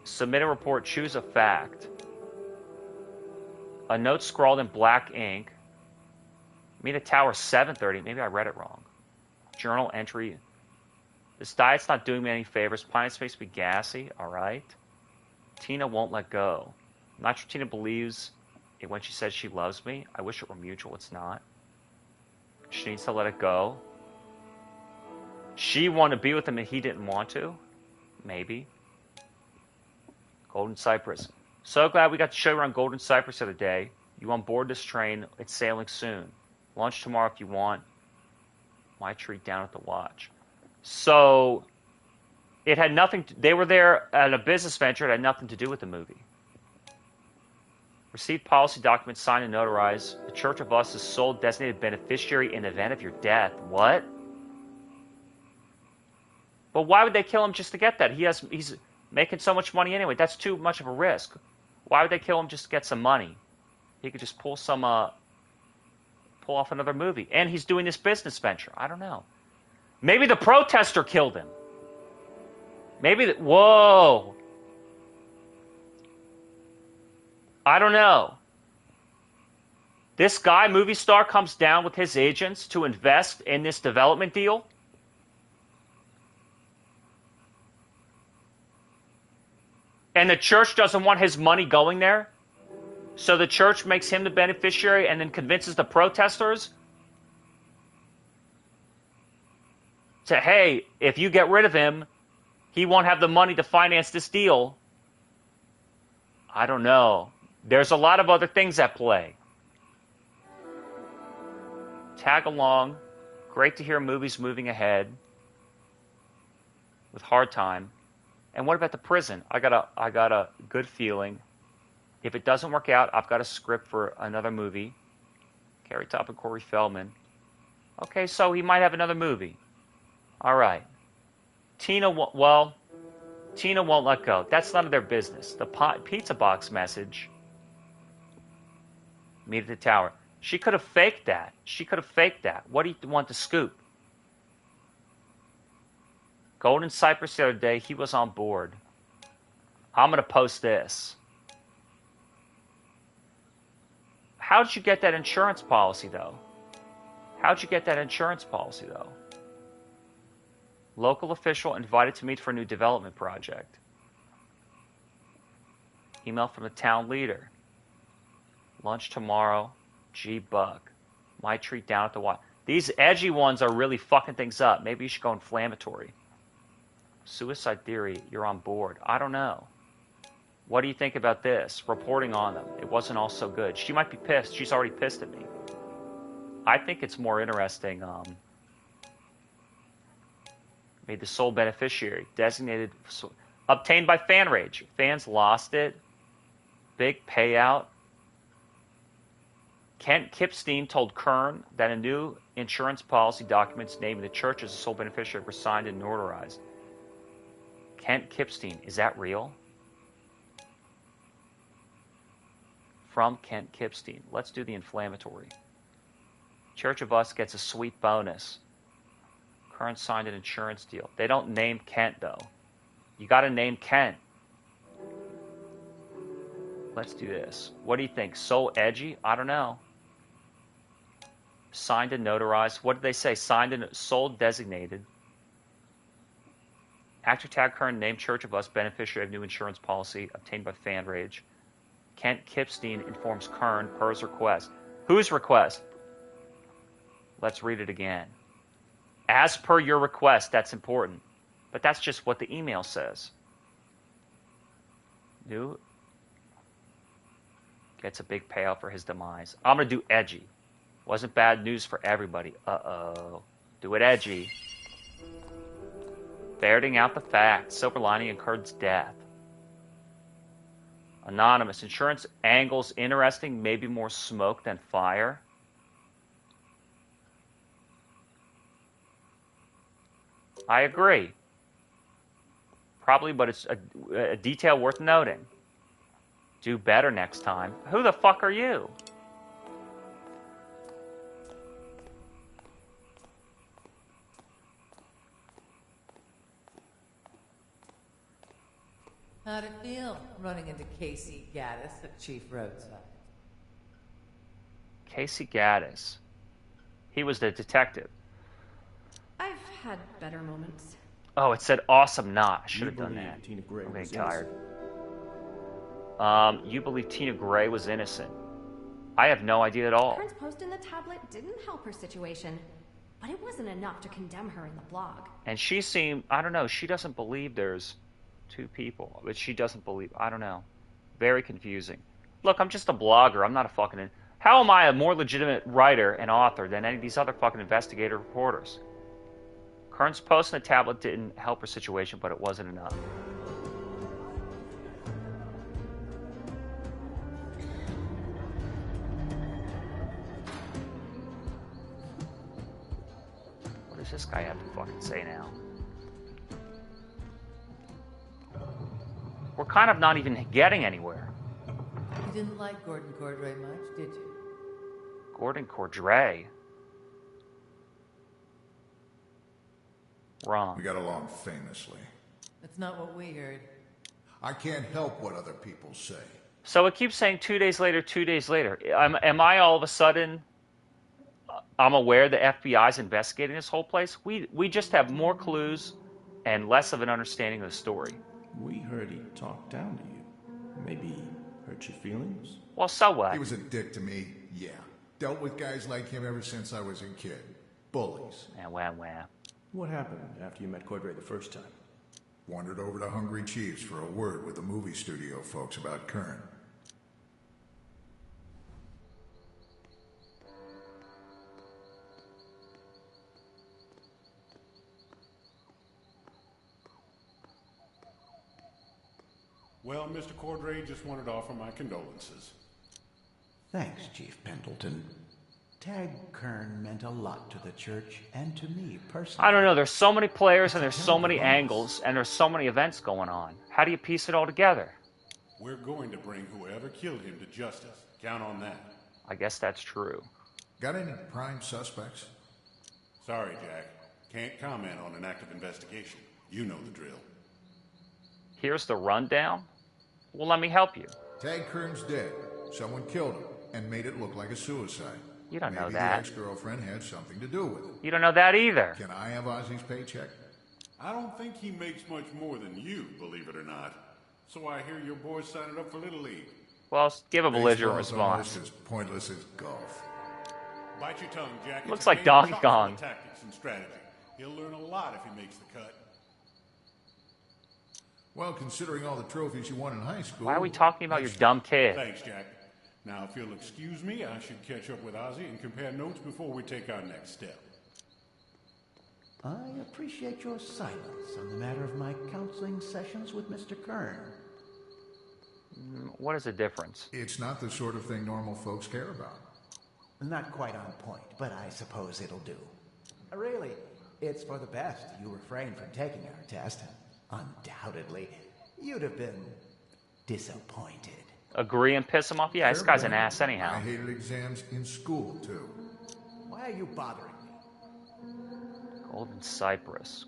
Submit a report, choose a fact. A note scrawled in black ink. Meet at Tower 7:30. Maybe I read it wrong. Journal entry. This diet's not doing me any favors. Pine Nuts makes me gassy. All right. Tina won't let go. I'm not sure Tina believes it when she says she loves me. I wish it were mutual. It's not. She needs to let it go. She wanted to be with him and he didn't want to. Maybe. Golden Cypress. So glad we got to show you around Golden Cypress the other day. You on board this train. It's sailing soon. Lunch tomorrow if you want. My treat down at the lodge. So it had nothing to, they were there at a business venture. It had nothing to do with the movie. Received policy documents signed and notarized. The Church of Us is sole designated beneficiary in the event of your death. What? But why would they kill him just to get that? He's making so much money anyway. That's too much of a risk. Why would they kill him just to get some money? He could just pull off another movie. And he's doing this business venture. I don't know. Maybe the protester killed him. Whoa. I don't know. This guy, movie star, comes down with his agents to invest in this development deal. And the church doesn't want his money going there. So the church makes him the beneficiary and then convinces the protesters to, hey, if you get rid of him, he won't have the money to finance this deal. I don't know. There's a lot of other things at play. Tag along. Great to hear movies moving ahead with Hard Time. And what about the prison? I got a good feeling. If it doesn't work out, I've got a script for another movie. Carrie Top and Corey Feldman. Okay, so he might have another movie. All right. Tina won't let go. That's none of their business. The pizza box message. Meet at the tower. She could have faked that. What do you want to scoop? Golden Cypress the other day, he was on board. I'm going to post this. How'd you get that insurance policy, though? Local official invited to meet for a new development project. Email from the town leader. Lunch tomorrow. G Buck. My treat down at the Y. These edgy ones are really fucking things up. Maybe you should go inflammatory. Suicide theory, you're on board. I don't know. What do you think about this? Reporting on them. It wasn't all so good. She might be pissed. She's already pissed at me. I think it's more interesting. Made the sole beneficiary. Designated. Obtained by fan rage. Fans lost it. Big payout. Kent Kipstein told Kern that a new insurance policy documents naming the church as a sole beneficiary were signed and notarized. Kent Kipstein, is that real? From Kent Kipstein. Let's do the inflammatory. Church of Us gets a sweet bonus. Kern signed an insurance deal. They don't name Kent, though. You got to name Kent. Let's do this. What do you think? So edgy? I don't know. Signed and notarized. What did they say? Signed and sold designated. Actor tag Kern named Church of Us beneficiary of new insurance policy obtained by fan rage. Kent Kipstein informs Kern per his request. Whose request? Let's read it again. As per your request, that's important. But that's just what the email says. New gets a big payout for his demise. I'm going to do edgy. Wasn't bad news for everybody. Uh-oh. Do it edgy. Ferreting out the facts. Silver lining in Kern's death. Anonymous. Insurance angles interesting. Maybe more smoke than fire. I agree. Probably, but it's a detail worth noting. Do better next time. Who the fuck are you? How'd it feel running into Casey Gaddis at Chief Roadside? Casey Gaddis. He was the detective. I've had better moments. Oh, it said awesome not. I should have done that. Tina Gray I'm getting was tired. You believe Tina Gray was innocent? I have no idea at all. Kern's post in the tablet didn't help her situation, but it wasn't enough to condemn her in the blog. And she seemed, I don't know, she doesn't believe there's two people. But she doesn't believe, I don't know. Very confusing. Look, I'm just a blogger. I'm not a fucking... How am I a more legitimate writer and author than any of these other fucking investigative reporters? Kern's post on the tablet didn't help her situation, but it wasn't enough. What does this guy have to fucking say now? We're kind of not even getting anywhere. You didn't like Gordon Cordray much, did you? Gordon Cordray? Wrong. We got along famously. That's not what we heard. I can't help what other people say. So it keeps saying 2 days later, 2 days later. Am I all of a sudden... I'm aware the FBI's investigating this whole place? We just have more clues and less of an understanding of the story. We heard he talked down to you. Maybe hurt your feelings? Well, so what? He was a dick to me, yeah. Dealt with guys like him ever since I was a kid. Bullies. Wah. What happened after you met Cordray the first time? Wandered over to Hungry Chiefs for a word with the movie studio folks about Kern. Well, Mr. Cordray, just wanted to offer my condolences. Thanks, Chief Pendleton. Tag Kern meant a lot to the church and to me personally. I don't know. There's so many players and there's so many angles and there's so many events going on. How do you piece it all together? We're going to bring whoever killed him to justice. Count on that. I guess that's true. Got any prime suspects? Sorry, Jack. Can't comment on an active investigation. You know the drill. Here's the rundown. Well, let me help you. Tag Kern's dead. Someone killed him and made it look like a suicide. You don't know Maybe that. the ex-girlfriend had something to do with it. You don't know that either. Can I have Ozzy's paycheck? I don't think he makes much more than you, believe it or not. So I hear your boys signed up for Little League. Well, give a belligerent Baseball's response. almost as pointless as golf. Bite your tongue, Jack. Looks It's a like game Donkey chock full of Kong. Tactics and strategy. He'll learn a lot if he makes the cut. Well, considering all the trophies you won in high school... Why are we talking about your dumb kid? Thanks, Jack. Now, if you'll excuse me, I should catch up with Ozzy and compare notes before we take our next step. I appreciate your silence on the matter of my counseling sessions with Mr. Kern. What is the difference? It's not the sort of thing normal folks care about. Not quite on point, but I suppose it'll do. Really, it's for the best you refrained from taking our test. Undoubtedly, you'd have been disappointed. Agree and piss him off? Yeah, this guy's an ass anyhow. I hated exams in school, too. Why are you bothering me? Golden Cypress.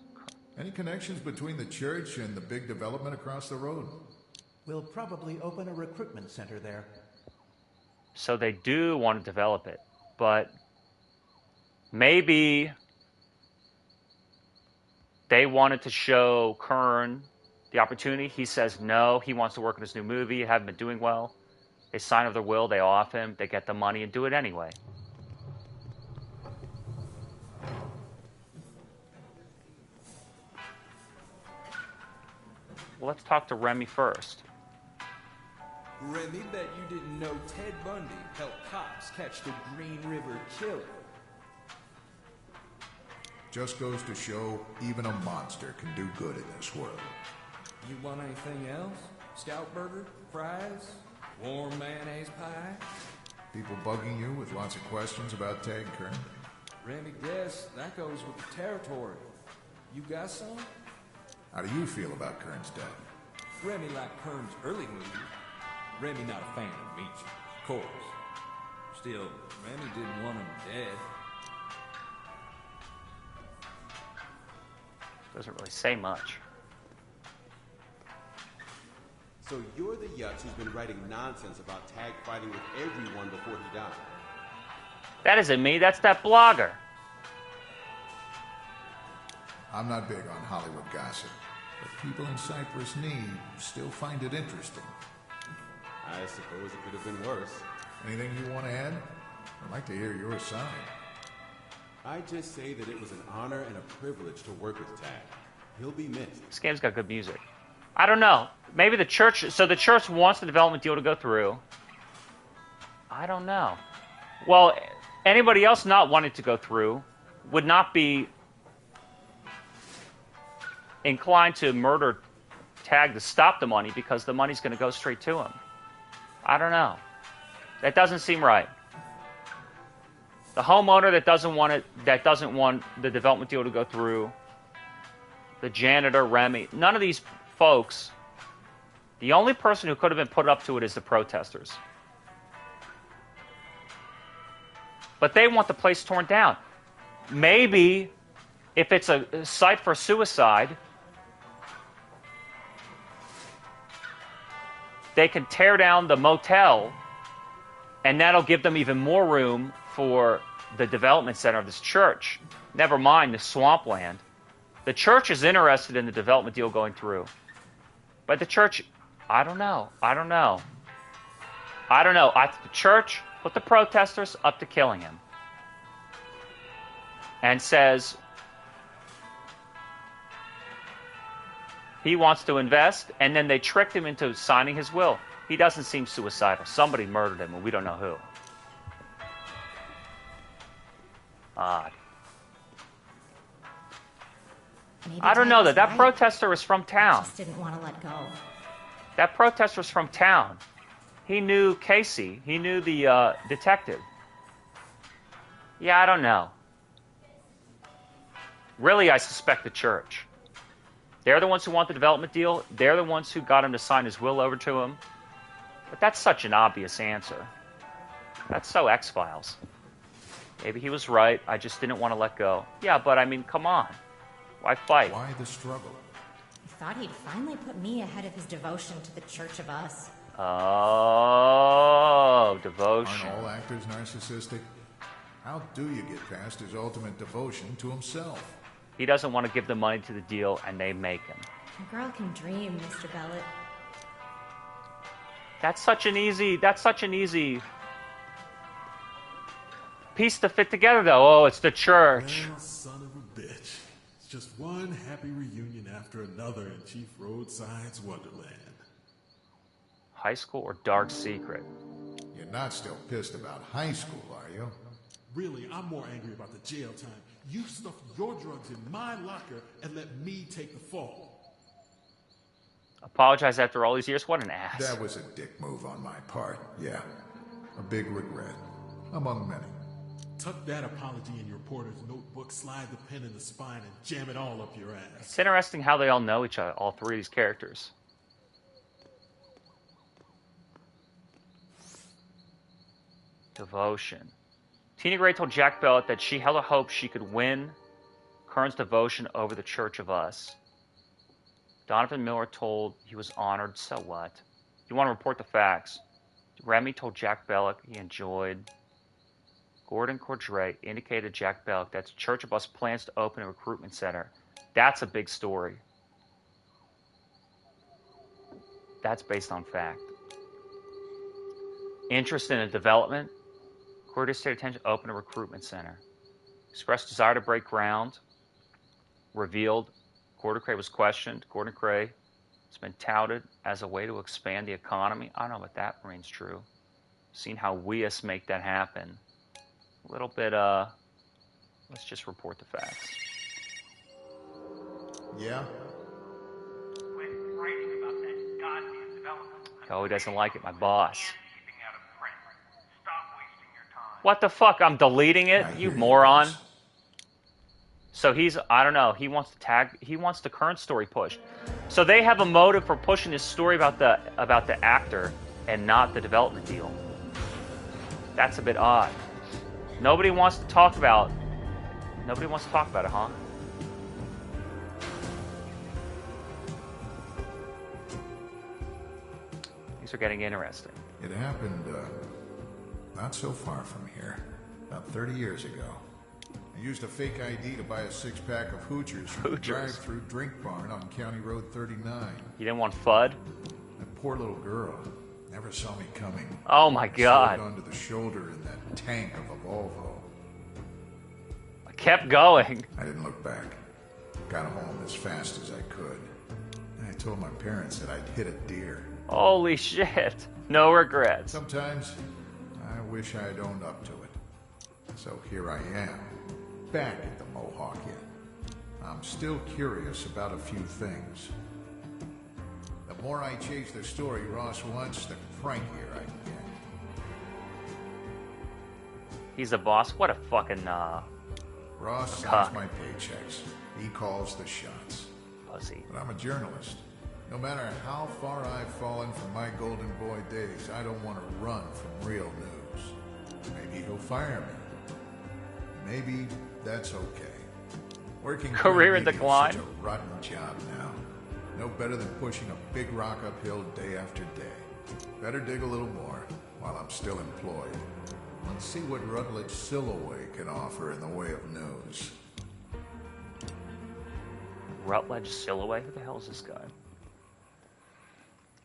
Any connections between the church and the big development across the road? We'll probably open a recruitment center there. So they do want to develop it, but maybe they wanted to show Kern the opportunity. He says no. He wants to work on his new movie. Haven't been doing well. They sign over their will. They off him. They get the money and do it anyway. Well, let's talk to Remy first. Remy, bet you didn't know Ted Bundy helped cops catch the Green River Killer. Just goes to show even a monster can do good in this world. You want anything else? Scout burger? Fries? Warm mayonnaise pie? People bugging you with lots of questions about Tag Kern? Remy, guess that goes with the territory. You got some? How do you feel about Kern's death? Remy liked Kern's early movies. Remy not a fan of Meacham, of course. Still, Remy didn't want him dead. Doesn't really say much. So you're the yutz who's been writing nonsense about Tag fighting with everyone before he died. That isn't me. That's that blogger. I'm not big on Hollywood gossip, but people in Cypress Knee still find it interesting. I suppose it could have been worse. Anything you want to add? I'd like to hear your side. I just say that it was an honor and a privilege to work with Tag. He'll be missed. This game's got good music. I don't know. Maybe the church... So the church wants the development deal to go through. I don't know. Well, anybody else not wanting to go through would not be inclined to murder Tag to stop the money because the money's going to go straight to him. I don't know. That doesn't seem right. The homeowner that doesn't want the development deal to go through, the janitor, Remy, none of these folks, the only person who could have been put up to it is the protesters. But they want the place torn down. Maybe if it's a site for suicide, they can tear down the motel, and that'll give them even more room for the development center of this church. Never mind the swampland. The church is interested in the development deal going through. But the church, I don't know. The church put the protesters up to killing him. And says he wants to invest, and then they tricked him into signing his will. He doesn't seem suicidal. Somebody murdered him, and we don't know who. Odd. I don't know that. That protester is from town. Just didn't want to let go. That protester is from town. He knew Casey. He knew the detective. Yeah, I don't know. Really, I suspect the church. They're the ones who want the development deal. They're the ones who got him to sign his will over to him. But that's such an obvious answer. That's so X-Files. Maybe he was right. I just didn't want to let go. Yeah, but I mean, come on. Why fight? Why the struggle? I thought he'd finally put me ahead of his devotion to the Church of Us. Oh, devotion. Aren't all actors narcissistic? How do you get past his ultimate devotion to himself? He doesn't want to give the money to the deal, and they make him. A girl can dream, Mr. Bellet. That's such an easy piece to fit together, though. Oh, it's the church. Well, son of a bitch. It's just one happy reunion after another in Chief Roadside's Wonderland. High school or dark secret? You're not still pissed about high school, are you? Really, I'm more angry about the jail time. You stuffed your drugs in my locker and let me take the fall. Apologize after all these years? What an ass. That was a dick move on my part, yeah. A big regret. Among many. Tuck that apology in your reporter's notebook, slide the pen in the spine, and jam it all up your ass. It's interesting how they all know each other, all three of these characters. Devotion. Tina Gray told Jack Bellet that she held a hope she could win Kern's devotion over the Church of Us. Donovan Miller told he was honored. So what? You want to report the facts. Remy told Jack Bellet he enjoyed. Gordon Cordray indicated Jack Bellet that the Church of Us plans to open a recruitment center. That's a big story. That's based on fact. Interest in a development. Corday state attention to open a recruitment center. Expressed desire to break ground. Revealed. Gordon Cray was questioned. Gordon Cray has been touted as a way to expand the economy. I don't know if that remains true. Seen how WEUS make that happen. A little bit, let's just report the facts. Yeah? Quit writing about that goddamn development. Oh, he doesn't like it, my boss. Keeping out of print. Stop wasting your time. What the fuck? I'm deleting it, you moron. So he's, I don't know, he wants the current story pushed. So they have a motive for pushing this story about the actor and not the development deal. That's a bit odd. Nobody wants to talk about it, huh? Things are getting interesting. It happened, not so far from here. About 30 years ago. I used a fake ID to buy a six-pack of Hoochers from the drive-through drink barn on County Road 39. You didn't want FUD? That poor little girl never saw me coming. Oh my God. Slid onto the shoulder in that tank of a Volvo. I kept going. I didn't look back. Got home as fast as I could. I told my parents that I'd hit a deer. Holy shit. No regrets. Sometimes I wish I'd owned up to it. So here I am, back at the Mohawk Inn. I'm still curious about a few things. The more I chase the story Ross wants, the crankier I get. He's the boss? What a fucking, Ross signs my paychecks. He calls the shots. Pussy. But I'm a journalist. No matter how far I've fallen from my golden boy days, I don't want to run from real news. Maybe he'll fire me. Maybe that's okay. Working career in decline. Such a rotten job now. No better than pushing a big rock uphill day after day. Better dig a little more while I'm still employed. Let's see what Rutledge Silloway can offer in the way of news. Rutledge Silloway? Who the hell is this guy?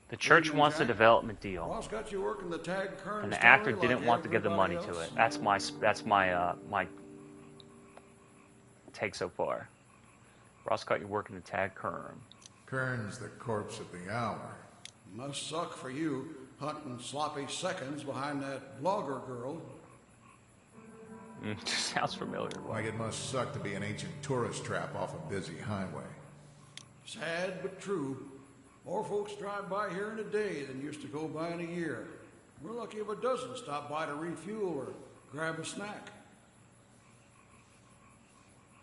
The church wants a development deal. Ross got you working the Tag Kern And the story actor like didn't want to give the money everybody to else? it. That's my take so far. Ross got you working the Tag Kern. Kern's the corpse of the hour. Must suck for you, hunting sloppy seconds behind that blogger girl. Sounds familiar. Like it must suck to be an ancient tourist trap off a busy highway. Sad but true. More folks drive by here in a day than used to go by in a year. We're lucky if a dozen stop by to refuel or grab a snack.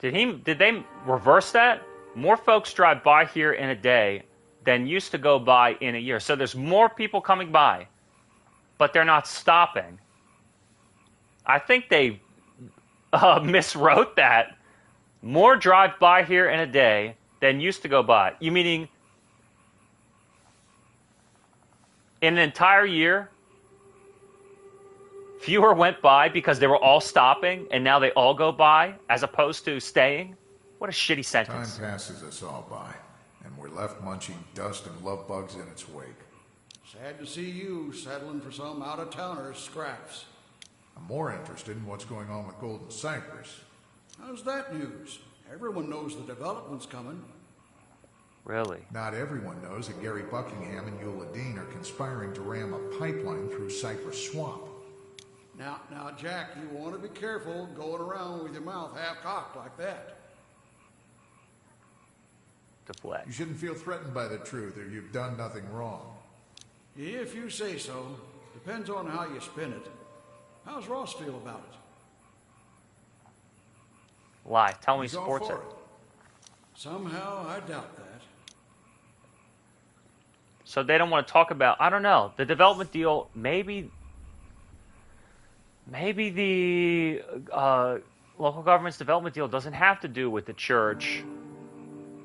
Did they reverse that? More folks drive by here in a day than used to go by in a year. So there's more people coming by, but they're not stopping. I think they miswrote that. More drive by here in a day than used to go by. You meaning in an entire year, fewer went by because they were all stopping, and now they all go by, as opposed to staying? What a shitty sentence. Time passes us all by, and we're left munching dust and love bugs in its wake. Sad to see you settling for some out-of-towners scraps. I'm more interested in what's going on with Golden Cypress. How's that news? Everyone knows the development's coming. Really? Not everyone knows that Gary Buckingham and Eula Dean are conspiring to ram a pipeline through Cypress Swamp. Now, Jack, you want to be careful going around with your mouth half-cocked like that. Deflect. You shouldn't feel threatened by the truth, or you've done nothing wrong. If you say so. Depends on how you spin it. How's Ross feel about it? Lie. Tell me he He's all supports for it. Somehow, I doubt that. So they don't want to talk about, I don't know, the development deal. Maybe the local government's development deal doesn't have to do with the church.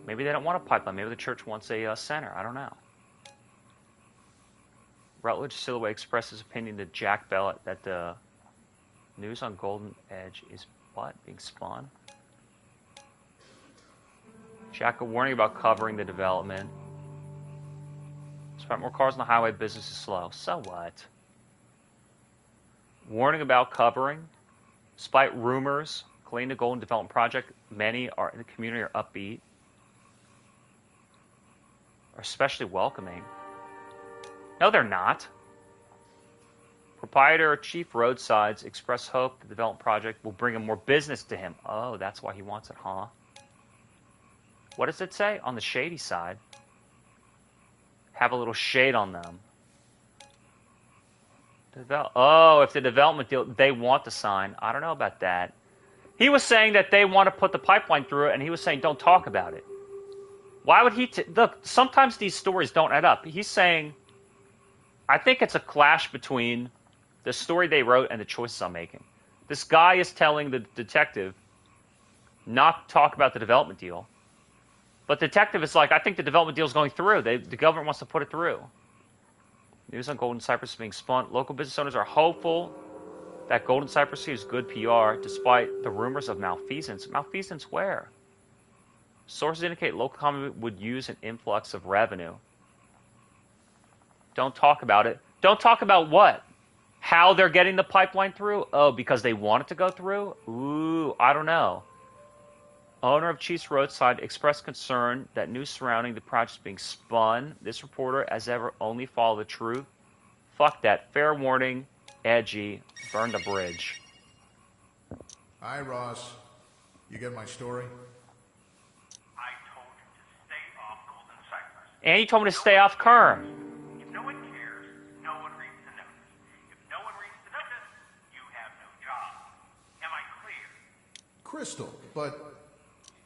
Maybe they don't want a pipeline. Maybe the church wants a center. I don't know. Rutledge Silloway expressed his opinion to Jack Bellett that the news on Golden Edge is what? Being spun? Jack, a warning about covering the development. Despite more cars on the highway, business is slow. So what? Warning about covering. Despite rumors claiming the Golden Development Project, many are in the community are upbeat, are especially welcoming. No, they're not. Proprietor Chief Roadsides expressed hope the development project will bring him more business to him. Oh, that's why he wants it, huh? What does it say? On the shady side. Have a little shade on them. If the development deal they want to sign. I don't know about that. He was saying that they want to put the pipeline through it, and he was saying don't talk about it. Why would he... Look, sometimes these stories don't add up. He's saying... I think it's a clash between the story they wrote and the choices I'm making. This guy is telling the detective not to talk about the development deal. But the detective is like, I think the development deal is going through. The government wants to put it through. News on Golden Cypress is being spun. Local business owners are hopeful that Golden Cypress receives good PR despite the rumors of malfeasance. Malfeasance where? Sources indicate local government would use an influx of revenue. Don't talk about it. Don't talk about what? How they're getting the pipeline through? Oh, because they want it to go through? Ooh, I don't know. owner of Chief's Roadside, expressed concern that news surrounding the project being spun. This reporter, as ever, only follow the truth. Fuck that. Fair warning. Edgy. Burn the bridge. Hi, Ross. You get my story? I told you to stay off Golden Cypress. And you told me to stay off Kern. If no one cares, no one reads the notice. If no one reads the notice, you have no job. Am I clear? Crystal, but...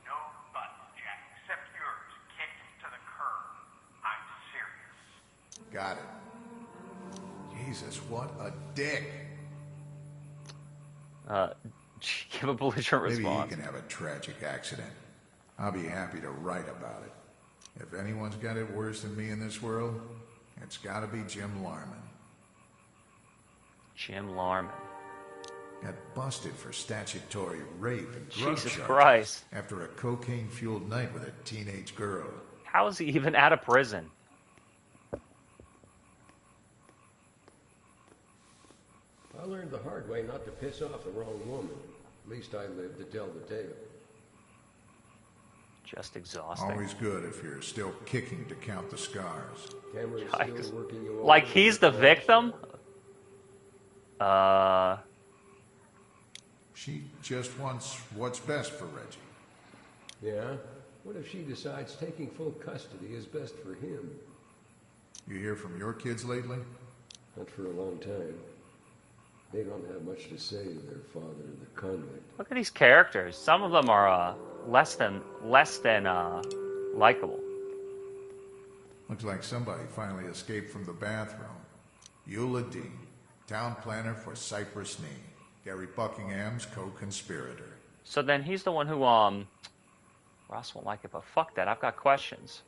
No buts, Jack, except yours, kicked to the curb. I'm serious. Got it. Jesus, what a dick. Give a belligerent response. Maybe he can have a tragic accident. I'll be happy to write about it. If anyone's got it worse than me in this world, it's got to be Jim Larman. Jim Larman. Got busted for statutory rape and drug Jesus charges Christ. after a cocaine-fueled night with a teenage girl. How is he even out of prison? I learned the hard way not to piss off the wrong woman. At least I lived to tell the tale. Just exhausting. Always good if you're still kicking to count the scars. Cameron's still working you over. Like he's the victim? She just wants what's best for Reggie. Yeah? What if she decides taking full custody is best for him? You hear from your kids lately? Not for a long time. They don't have much to say to their father, the convict. Look at these characters. Some of them are less than likable. Looks like somebody finally escaped from the bathroom. Eula Dean, town planner for Cypress Knee. Gary Buckingham's co-conspirator. So then he's the one who Ross won't like it, but fuck that. I've got questions.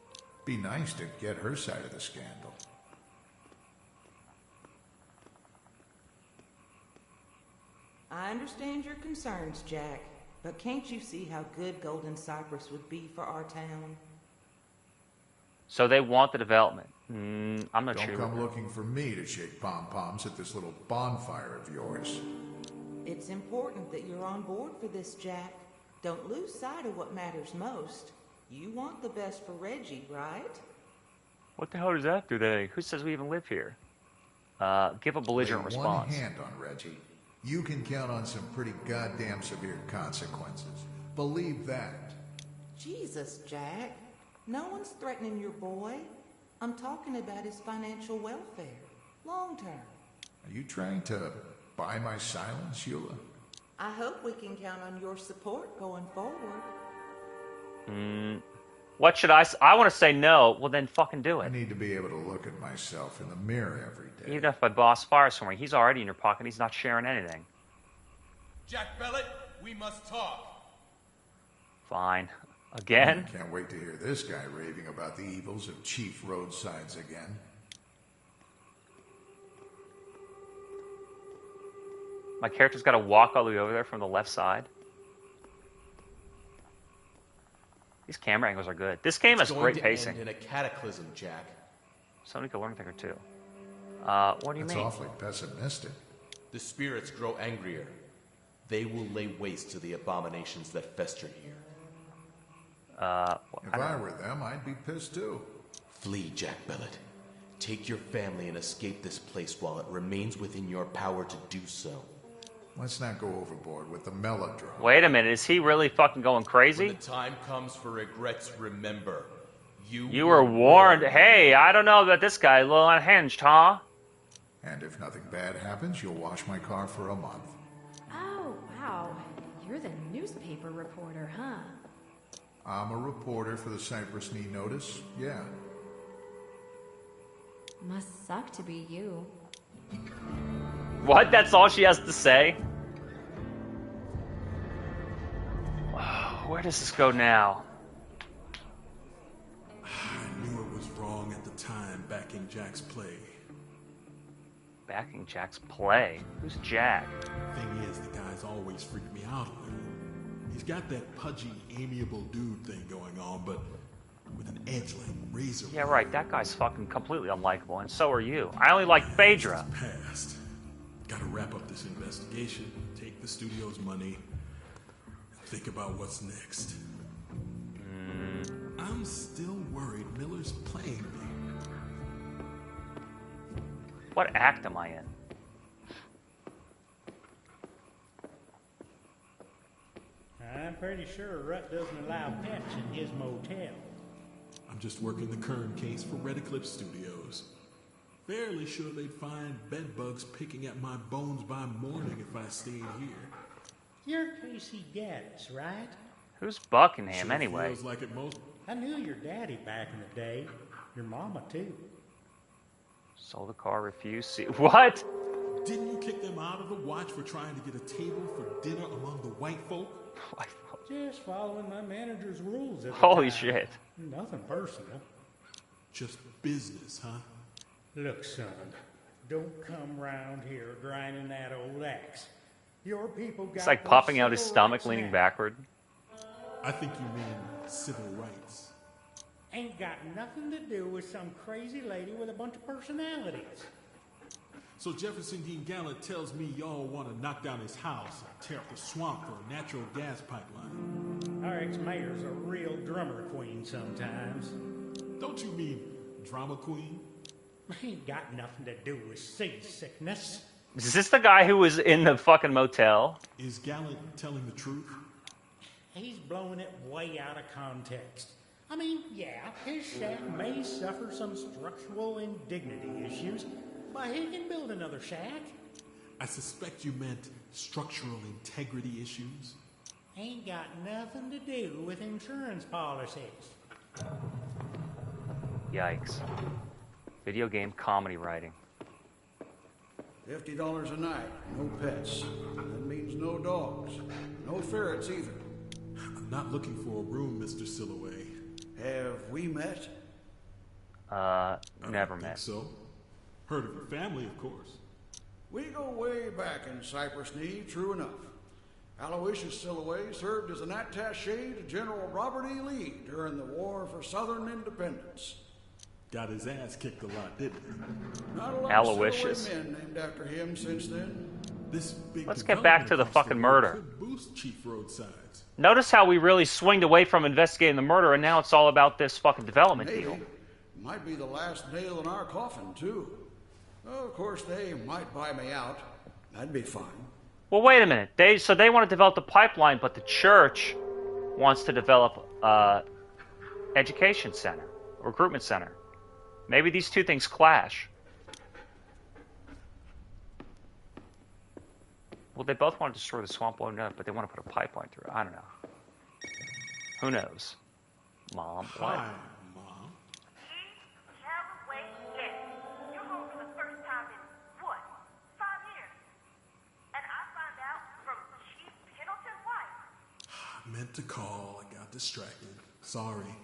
Be nice to get her side of the scandal. I understand your concerns, Jack, but can't you see how good Golden Cypress would be for our town? So they want the development. I'm not sure. Don't come looking for me to shake pom-poms at this little bonfire of yours. It's important that you're on board for this, Jack. Don't lose sight of what matters most. You want the best for Reggie, right? What the hell does that do today? Who says we even live here? Give a belligerent Lay response. one hand on Reggie. You can count on some pretty goddamn severe consequences. Believe that. Jesus, Jack. No one's threatening your boy. I'm talking about his financial welfare. Long term. Are you trying to buy my silence, Eula? I hope we can count on your support going forward. What should I want to say no. Well, then fucking do it. I need to be able to look at myself in the mirror every day. Even if my boss fires for me, he's already in your pocket. He's not sharing anything. Jack Bellet, we must talk. Fine. Again? I can't wait to hear this guy raving about the evils of Chief Roadsides again. My character's got to walk all the way over there from the left side. These camera angles are good. This game has great pacing. End in a cataclysm, Jack. Somebody could learn a thing or two. What do you mean? That's awfully pessimistic. The spirits grow angrier. They will lay waste to the abominations that fester here. If I were them, I'd be pissed too. Flee, Jack Bellet. Take your family and escape this place while it remains within your power to do so. Let's not go overboard with the melodrama. Wait a minute, is he really fucking going crazy? When the time comes for regrets, remember, you were warned. Hey, I don't know about this guy, a little unhinged, huh? And if nothing bad happens, you'll wash my car for a month. Oh, wow. You're the newspaper reporter, huh? I'm a reporter for the Cypress Knee Notice, yeah. Must suck to be you. What? That's all she has to say? Where does this go now? I knew it was wrong at the time backing Jack's play. Backing Jack's play? Who's Jack? Thing is, the guy's always freaked me out a little. He's got that pudgy, amiable dude thing going on, but with an edge like razor. Yeah, right. That guy's fucking completely unlikable, and so are you. I only like Phaedra. Past. Gotta wrap up this investigation, take the studio's money, and think about what's next. What act am I in? I'm pretty sure Rut doesn't allow pets in his motel. I'm just working the Kern case for Red Eclipse Studios. Fairly sure they'd find bed bugs picking at my bones by morning if I stayed here. You're Casey Gaddis, right? Who's Buckingham, Sure anyway? feels like it most. I knew your daddy back in the day. Your mama, too. Sold the car, refused. See what? Didn't you kick them out of the watch for trying to get a table for dinner among the white folk? Just following my manager's rules at the Holy time. shit. Nothing personal. Just business, huh? Look, son, don't come round here grinding that old axe. Your people got It's like those popping out his civil stomach, rights leaning now. backward. I think you mean civil rights. Ain't got nothing to do with some crazy lady with a bunch of personalities. So Jefferson Dean Gallant tells me y'all want to knock down his house and tear up the swamp for a natural gas pipeline. Our ex-mayor's a real drummer queen sometimes. Don't you mean drama queen? Ain't got nothing to do with seasickness. Is this the guy who was in the fucking motel? Is Gallant telling the truth? He's blowing it way out of context. I mean, yeah, his shack may suffer some structural indignity issues, but he can build another shack. I suspect you meant structural integrity issues. Ain't got nothing to do with insurance policies. Yikes. Video game comedy writing. $50 a night, no pets. That means no dogs. No ferrets either. I'm not looking for a room, Mr. Silloway. Have we met? Never Think met. so. Heard of your family, of course. We go way back in Cypress Knee, true enough. Aloysius Silloway served as an attaché to General Robert E. Lee during the War for Southern Independence. Got his ass kicked a lot, didn't he? Not a lot Aloysius. of Silloway men named after him since then. This big Let's get back to the development across fucking road murder. could boost Chief Roadsides. Notice how we really swinged away from investigating the murder, and now it's all about this fucking development Maybe. deal. Might be the last nail in our coffin, too. Oh, of course, they might buy me out. That'd be fine. Well, wait a minute. So they want to develop the pipeline, but the church wants to develop education center, recruitment center. Maybe these two things clash. Well, they both want to destroy the swamp, but they want to put a pipeline through it. I don't know. Who knows? Mom, what? Hi, Mom. Callaway, yes. You're home for the first time in, what, 5 years? And I find out from Chief Pendleton's wife. I meant to call. I got distracted. Sorry.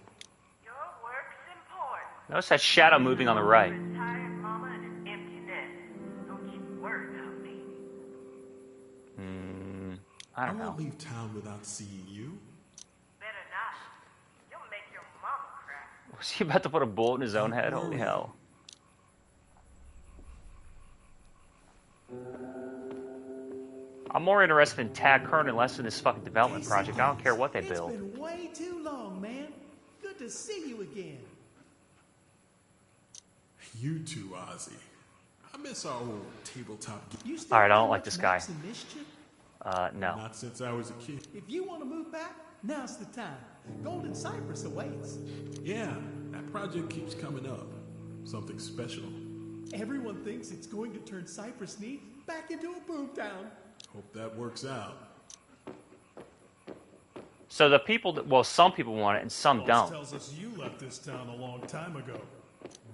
Your work's important. Notice that shadow moving on the right. Retired mama and an empty nest. Don't you worry about me. I don't know. won't leave town without seeing you. Better not. You'll make your mama cry. Was he about to put a bullet in his own head? Holy worry. hell. I'm more interested in Tag Kern and less in this fucking development project. I don't care what they build. It's been way too long, man. Good to see you again. You too, Ozzy. I miss our old tabletop You still Alright, I don't play like much this guy. Maps and Mischief? No. Not since I was a kid. If you want to move back, now's the time. Golden Cypress awaits. Yeah, that project keeps coming up. Something special. Everyone thinks it's going to turn Cypress Knee back into a boomtown. Hope that works out. So the people that, well, some people want it and some Boss don't. tells us you left this town a long time ago.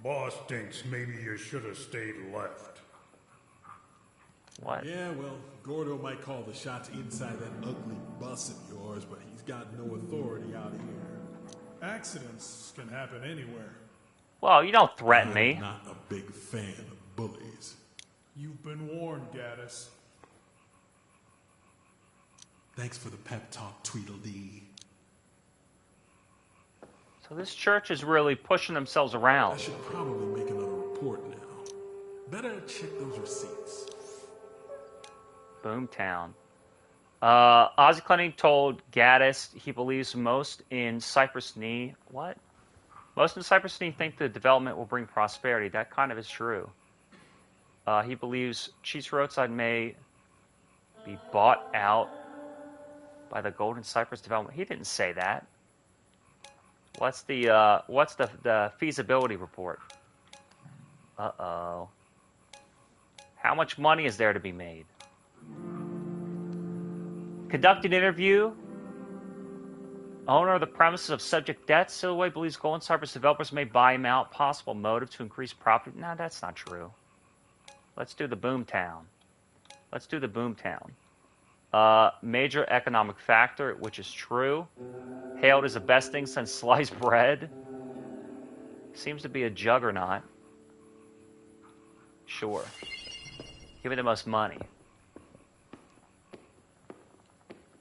Boss thinks maybe you should have stayed left. What? Yeah, well, Gordo might call the shots inside that ugly bus of yours, but he's got no authority out here. Accidents can happen anywhere. Well, you don't threaten me. I'm not a big fan of bullies. You've been warned, Gaddis. Thanks for the pep talk, Tweedledee. So this church is really pushing themselves I around. should probably make another report now. Better check those receipts. Boomtown. Ozzy Clenning told Gaddis he believes most in Cypress Knee. What? Most in Cypress Knee think the development will bring prosperity. That kind of is true. He believes Cheese Roadside may be bought out by the Golden Cypress Development. He didn't say that. What's the feasibility report? Uh-oh. How much money is there to be made? Conducted interview. Owner of the premises of subject debt. Silhouette believes Golden Cypress developers may buy him out. Possible motive to increase profit. No, that's not true. Let's do the Boomtown. Let's do the Boomtown. Major economic factor, which is true. Hailed as the best thing since sliced bread. Seems to be a juggernaut. Sure. Give me the most money.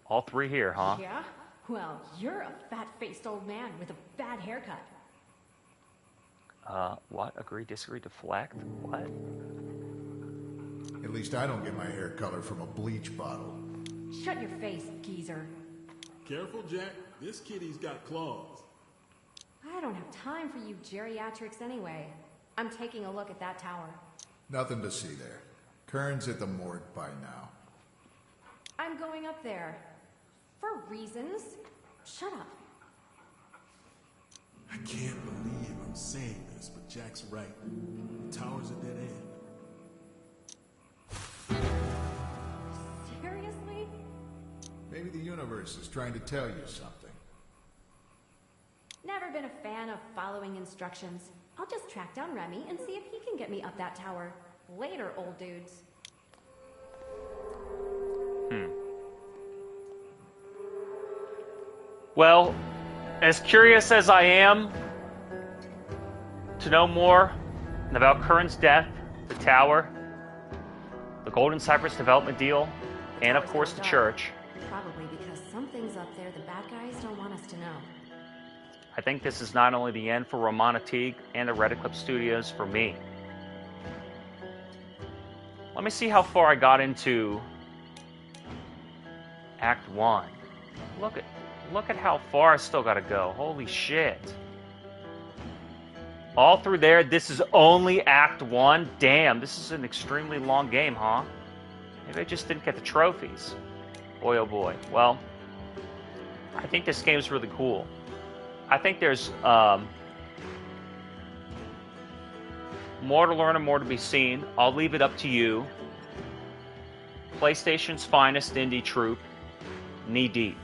All three here, huh? Yeah? Well, you're a fat-faced old man with a bad haircut. What? Agree, disagree, deflect? What? At least I don't get my hair color from a bleach bottle. Shut your face, geezer. Careful, Jack. This kitty's got claws. I don't have time for you geriatrics anyway. I'm taking a look at that tower. Nothing to see there. Kern's at the morgue by now. I'm going up there. For reasons. Shut up. I can't believe I'm saying this, but Jack's right. The tower's a dead end. Seriously? Maybe the universe is trying to tell you something. Never been a fan of following instructions. I'll just track down Remy and see if he can get me up that tower. Later, old dudes. Well, as curious as I am to know more about Kern's death, the tower, the Golden Cypress development deal, and of course the church, Probably because something's up there the bad guys don't want us to know. I think this is not only the end for Romana Teague and the Red Eclipse Studios for me. Let me see how far I got into Act 1. Look at how far I still got to go. Holy shit. All through there, this is only Act 1? Damn, this is an extremely long game, huh? Maybe I just didn't get the trophies. Boy, oh boy. Well, I think this game's really cool. I think there's more to learn and more to be seen. I'll leave it up to you. PlayStation's finest indie troupe, Knee Deep.